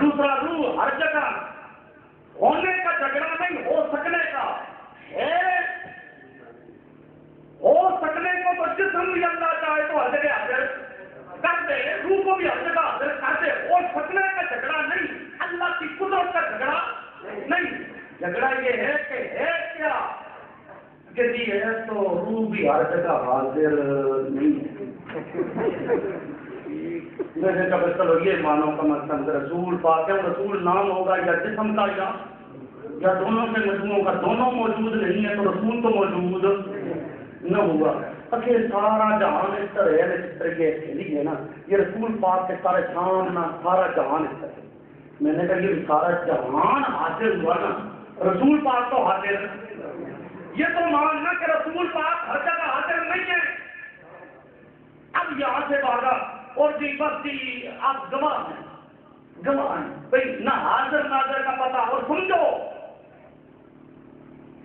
دوسرا روح ہر جگہ، ہونے کا جھگڑا نہیں، ہو سکنے کا ہے ہو سکنے کو تو جسم بھی اللہ چاہے تو ہر جگہ حاضر کر دے، روح کو بھی ہر جگہ حاضر کر دے. اور سکنے کا جھگڑا نہیں، اللہ کی قدرت کا جھگڑا نہیں. جھگڑا یہ ہے کہ ہے کیا کہ جی ہے تو روح بھی ہر جگہ حاضر نہیں ہے. میں نے کہا چلو یہ مانو کم از کم رسول پاک ہے، رسول نام ہوگا یا جسم کا یا دونوں کے مجموعوں کا، دونوں موجود نہیں ہے تو رسول تو موجود نہ ہوا. اکھے سارا جہان اس طرح ہے، جس طرح یہ کھیلی ہے نا، یہ رسول پاک کے سارے شان نہ سارا جہان اس طرح. میں نے کہا یہ سارا جہان حاضر ہوا نا، رسول پاک تو حاضر. یہ تو ماننا کہ رسول پاک ہر جگہ حاضر نہیں ہے. اب یہاں سے بھاگا اور جی بس جی آپ گواہ ہیں بھائی، نہ حاضر ناظر کا پتہ. اور سمجھو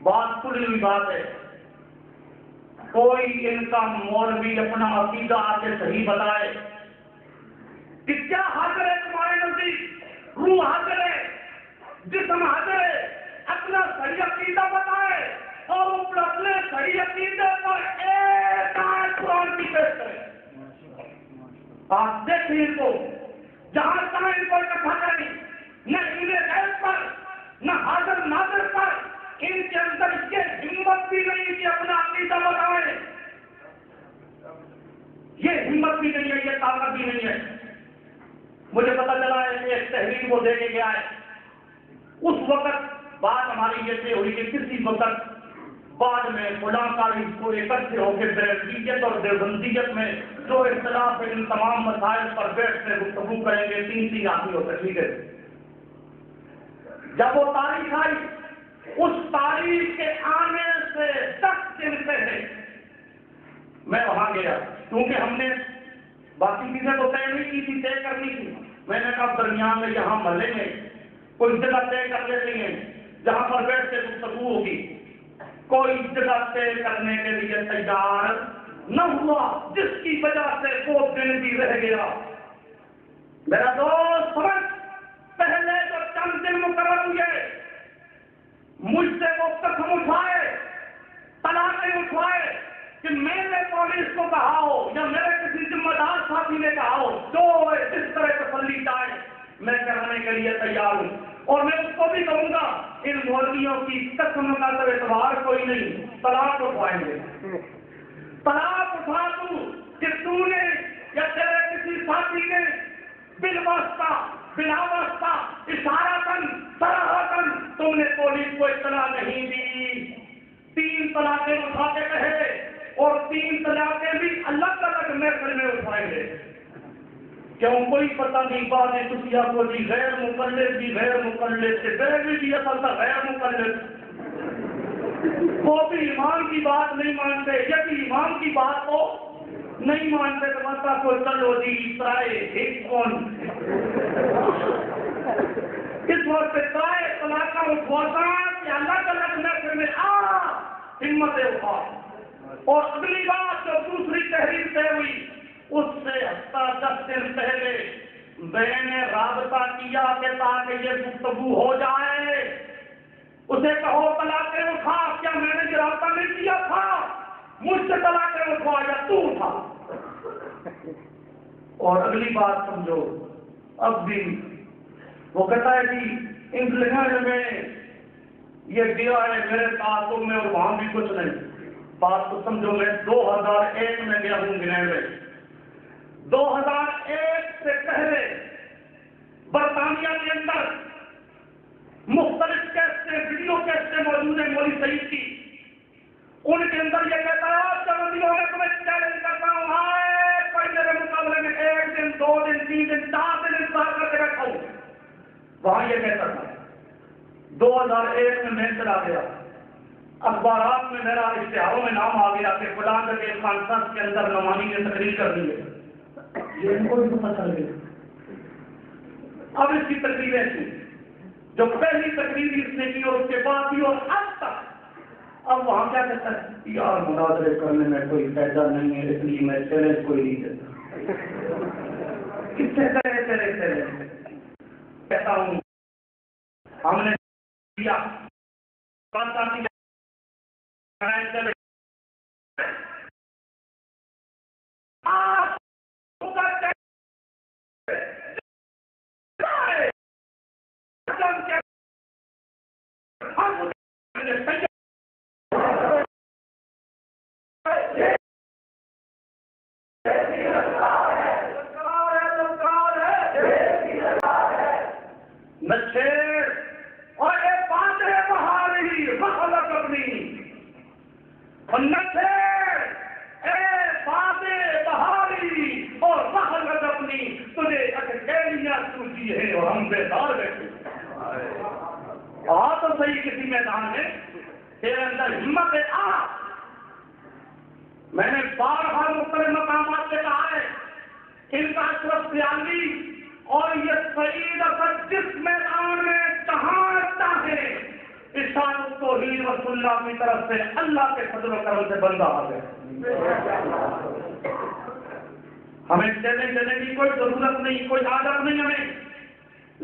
بات کھلی ہوئی بات ہے، کوئی ان کا مولوی اپنا عقیدہ آ کے صحیح بتائے کہ کیا حاضر ہے تمہارے نزدیک، روح حاضر ہے، جسم حاضر ہے، اپنا صحیح عقیدہ بتائے اور اپنے صحیح عقیدے پر ایک آیت قرآن کی پیش کرے. آپ دیکھیں ان کو جہاں تمہیں ان کو اکٹھا کریں، نہ انہیں غیب پر نہ حاضر ناظر پر، ان کے اندر یہ ہمت بھی نہیں کہ اپنا عقیدہ بتائیں. یہ ہمت بھی نہیں ہے، یہ طاقت بھی نہیں ہے. مجھے پتا چلا ہے کہ ایک تحریر کو دے کے گیا ہے. اس وقت بات ہماری یہ سے ہوئی کہ کسی وقت بعد میں فلاں تاریخ کو اکٹھے ہو کے بریلویت اور دیوبندیت میں جو اختلاف ہے ان تمام مسائل پر بیٹھ کے گفتگو کریں گے. 3 آدمی ہوتے، ٹھیک ہے. جب وہ تاریخ آئی، اس تاریخ کے آنے سے 10 دن پہلے میں وہاں گیا، کیونکہ ہم نے باقی چیزیں تو طے نہیں کی تھی، طے کرنی تھی. میں نے کہا درمیان میں یہاں محلے میں کوئی جگہ طے کر لیتے ہیں جہاں پر بیٹھ کے گفتگو ہوگی. کوئی جگہ طے کرنے کے لیے تیار نہ ہوا، جس کی وجہ سے وہ دن بھی رہ گیا. میرا دوست سمجھ، پہلے جو چند دن مقرر ہوئے مجھ سے وہ قسم اٹھائے، طلاقیں اٹھائے کہ میں نے پولیس کو کہا ہو یا میرے کسی ذمہ دار ساتھی نے کہا ہو جو جس طرح تسلی چاہے میں کرنے کے لیے تیار ہوں. اور میں اس کو بھی کہوں گا ان مولویوں کی قسم کا تو اعتبار کوئی نہیں، طلاق اٹھوائیں گے. طلاق اٹھا دوں کہ تو نے یا تیرے کسی ساتھی نے بالواسطہ بلا واسطہ اشارتاً صراحتاً تم نے پولیس کو اطلاع نہیں دی. 3 طلاقیں اٹھا کے کہے اور 3 طلاقیں بھی الگ الگ محفل میں اٹھائیں گے. کیوں کوئی پتہ نہیں بات ہے کسی آپ کو جی غیر مقلد بھی غیر مقلد سے بریلوی بھی اصل تھا غیر مقلد، وہ بھی ایمان کی بات نہیں مانتے، یہ بھی ایمان کی بات کو نہیں مانتے. تو مطلب کو چلو جی سرائے ایک کون اس وقت سرائے طلاقہ اٹھواتا کہ الگ الگ محفل میں ہمتیں اٹھا. اور اگلی بات جو دوسری تحریر سے ہوئی اس سے ہفتہ 10 دن پہلے میں نے رابطہ کیا کہ تاکہ یہ گفتگو ہو جائے. اسے کہو طلاقیں اٹھا، کیا میں نے یہ رابطہ نہیں کیا تھا؟ مجھ سے طلاقیں اٹھوا یا تو اٹھا. اور اگلی بات سمجھو، اب بھی وہ کہتا ہے کہ انگلینڈ میں یہ دیا ہے میرے تعاقب میں اور وہاں بھی کچھ نہیں. بات تو سمجھو، میں 2001 میں گیا ہوں انگلینڈ میں. 2001 سے پہلے برطانیہ کے اندر مختلف کیسٹیں ویڈیو کیسٹیں موجود ہیں مولوی سعید کی. ان کے اندر یہ کہتا ہے چلو میں تمہیں چیلنج کرتا ہوں، کوئی میرے مقابلے میں 1 دن 2 دن 3 دن 4 دن انتظار کر کے بیٹھا ہوں. وہاں یہ کہتا تھا. 2001 میں چلا گیا، اخبارات میں میرا اشتہاروں میں نام آ گیا کہ فلاں کے کانفرنس کے اندر نعمانی نے تقریر کر دی ہے. یہ ان کو بھی پتہ چل گیا. اب اس کی تقریریں تھیں جو پہلی تقریر اس نے کی اور اس کے بعد کی اور اب تک. اب وہاں کیا کہتا ہے؟ یار مناظرے کرنے میں کوئی فائدہ نہیں ہے، اس لیے میں چیلنج کوئی نہیں دیتا. کس سے کرے تیرے کہتا ہوں ہم نے کیا تو صحیح کسی میدان میں تیرے اندر ہمت ہے میں نے بارہا مختلف مقامات سے کہا ہے ان کا اشرف سیالی اور یہ سعید اسد جس میدان میں جہاں چاہے ارشاد التوحید رسول اللہ کی طرف سے اللہ کے فضل و کرم سے بندہ آ گئے. ہمیں چیلنج دینے کی کوئی ضرورت نہیں, کوئی عادت نہیں ہمیں,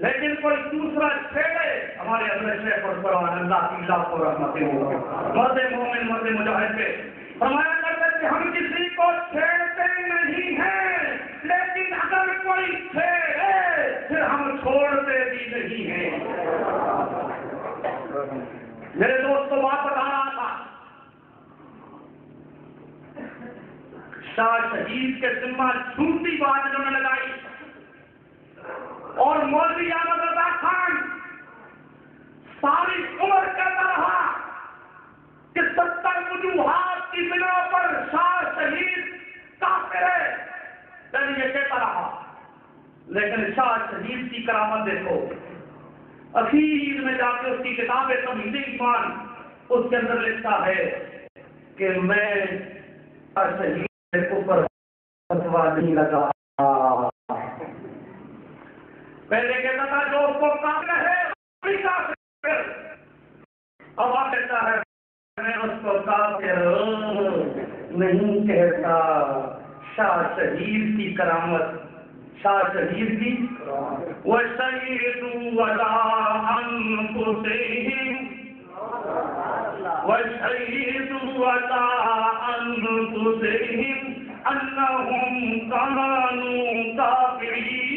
لیکن کوئی دوسرا چھیڑے ہمارے اندر شیخ اور قرآن اللہ کی لاکھ کو رحمتیں ہوں مرد مومن مرد مجاہد پہ فرمایا کرتے کہ ہم کسی کو چھیڑتے نہیں ہیں, لیکن اگر کوئی چھیڑے پھر ہم چھوڑتے بھی نہیں ہیں. میرے دوست کو بات بتا رہا تھا, شاہ شہید کے ذمہ جھوٹی بات انہوں نے لگائی اور مولوی احمد رضا خان ساری عمر کہتا رہا کہ 70 وجوہات کی بنا پر شاہ شہید کافر ہے, پہلے یہ کہتا رہا. لیکن شاہ شہید کی کرامت دیکھو, اخیر میں جا کے اس کی کتاب تمہید ایمان اس کے اندر لکھتا ہے کہ میں شاہ شہید کے اوپر فتوا نہیں لگا. پہلے کہتا تھا جو اس کو کافر ہے, اب آپ کہتا ہے میں اس کو کافر نہیں کہتا. شاہ شہید کی کرامت, شاہ شہید کی وَشَهِدُوا عَلَىٰ أَنفُسِهِمْ وَشَهِدُوا عَلَىٰ أَنفُسِهِمْ أَنَّهُمْ كَانُوا كَافِرِينَ.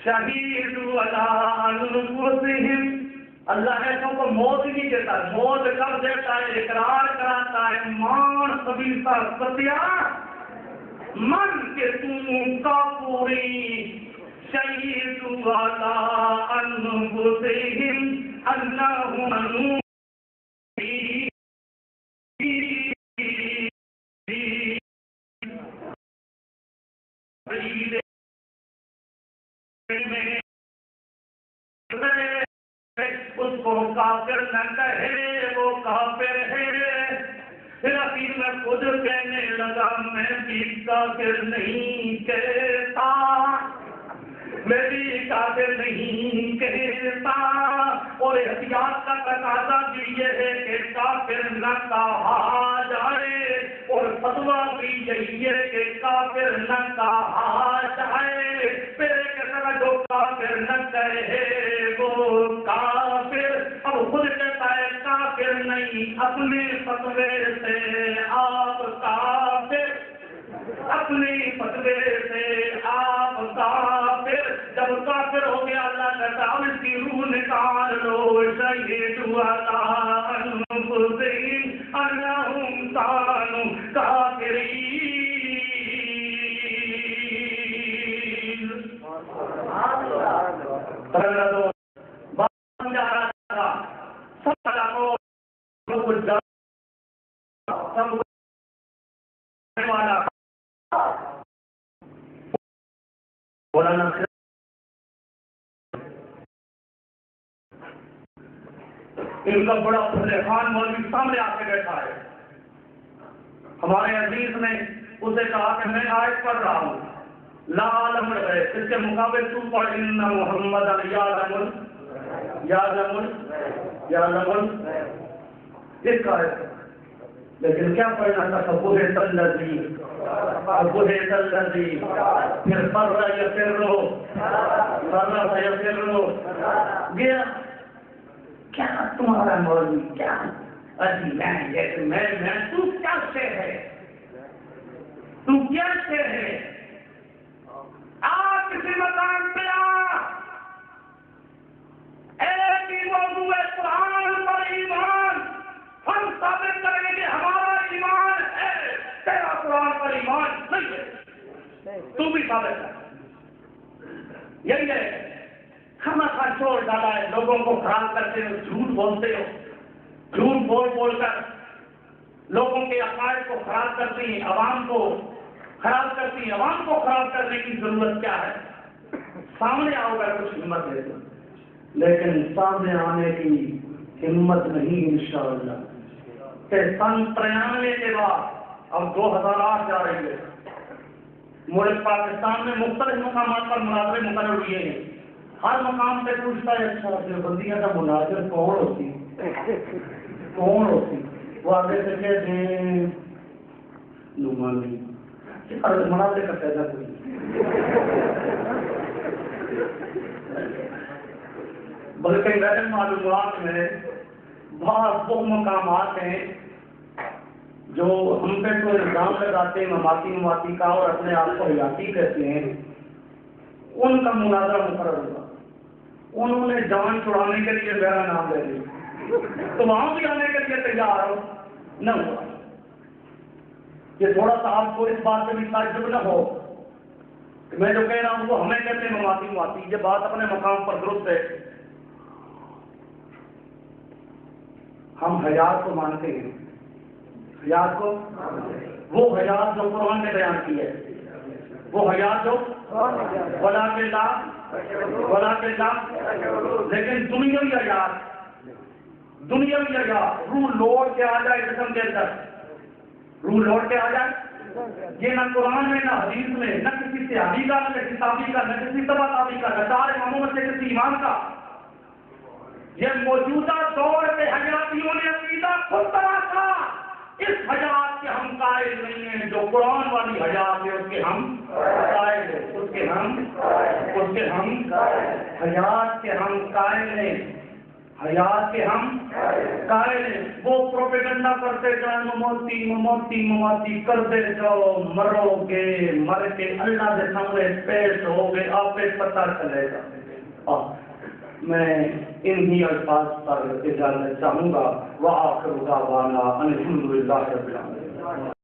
شَهِدُوا عَلَىٰ أَنفُسِهِمْ, اللہ ایسوں کو موت نہیں دیتا, موت کر دیتا ہے, اقرار کراتا ہے, مان قبیلہ ستیا من کے تم کافری. شہیدوا علی انفسہم انہم اس کو کافر نہ کہے, وہ کافر ہے. پھر اخیر میں خود کہنے لگا میں بھی کافر نہیں کہتا, میں بھی کافر نہیں کہتا. اور احتیاط کا تقاضا بھی یہ ہے کہ کافر نہ کہا جائے, اور فتویٰ بھی یہی ہے کہ کافر نہ کہا جائے. پھر کہتا جو کافر نہ کہے وہ کافر. اب خود کہتا ہے کافر نہیں, اپنے فتوے سے آپ کافر, اپنے فتوے سے آپ کافر. جب کافر ہو گیا اللہ کہتا اب اس کی روح نکال لو. شہیدوا علی انفسہم انہم کانوا کافرین. ان کا بڑا فضل خان مولوی سامنے آ کے بیٹھا ہے. ہمارے عزیز نے اسے کہا کہ میں آیت پڑھ رہا ہوں, لا عالم ہے, اس کے مقابل تو پڑھ ان محمد یا لمن اس کا ہے. لیکن کیا پڑھنا تھا؟ بہت الذی پھر فرّ یفرّ گیا. کیا تمہارا مولوی کیا ابھی میں تو کیا سے ہے، تو کیا سے ہے؟ آپ کسی مقام پہ ایک ہی موضوع ہے قرآن پر ایمان. ہم ثابت کریں گے کہ ہمارا ایمان ہے، تیرا قرآن پر ایمان نہیں ہے. تو بھی ثابت کر. یہی ہے خامخواہ چھوڑ ڈالا ہے، لوگوں کو خراب کرتے ہو، جھوٹ بولتے ہو، جھوٹ بول کر لوگوں کے عقائد کو خراب کرتی ہیں، عوام کو خراب کرتی ہیں. عوام کو خراب کرنے کی ضرورت کیا ہے؟ سامنے آؤ گا کچھ ہمت ہے تو، لیکن سامنے آنے کی ہمت نہیں انشاءاللہ. کہ سن 93 کے بعد اب 2008 جا رہی ہے، ملک پاکستان میں مختلف مقامات پر مناظرے مقرر ہوئے ہیں. ہر مقام پہ پوچھتا ہے اچھا بندیاں کا مناظر کون ہوتی؟ وہ آگے سے کہہ دیں نعمانی مناظر کا پیدا کوئی. بلکہ میرے معلومات میں بہت وہ مقامات ہیں جو ہم پہ تو الزام لگاتے ہیں مماتی کا اور اپنے آپ کو حیاتی کہتے ہیں، ان کا مناظرہ مقرر ہوا. انہوں نے جان چھڑانے کے لیے میرا نام لے لیا، تو وہاں بھی آنے کے لیے تیار ہو نہ ہوا. یہ تھوڑا سا آپ کو اس بات سے بھی تعجب نہ ہو کہ میں جو کہہ رہا ہوں وہ ہمیں کہتے ہیں مماتی. یہ بات اپنے مقام پر درست ہے. ہم حیات کو مانتے ہیں، حیات کو، وہ حیات جو قرآن نے بیان کی ہے، وہ حیات جو ولا کے لا، لیکن دنیاوی حیات روح لوٹ کے آ جائے جسم کے اندر، روح لوٹ کے آ جائے. یہ نہ قرآن میں نہ حدیث میں، نہ کسی صحابی کا، نہ کسی تابعی کا، نہ کسی تبع تابعی کا، نہ چار اماموں میں سے کسی امام کا. یہ موجودہ دور کے حیاتیوں نے عقیدہ خود تراشا. اس حیات کے ہم قائل نہیں ہیں، جو قرآن والی حیات ہے اس کے ہم قائل ہیں، اس کے ہم حیات کے ہم قائل ہیں، حیات کے ہم قائل ہیں. وہ پروپیگنڈا کرتے جائیں مماتی کرتے جاؤ، مرو گے، مر کے اللہ کے سامنے پیش ہو گے، آپ پہ پتہ چلے گا. میں انہی الفاظ پر اجازت چاہوں گا. وآخر دعوانا ان الحمد للہ رب العالمین.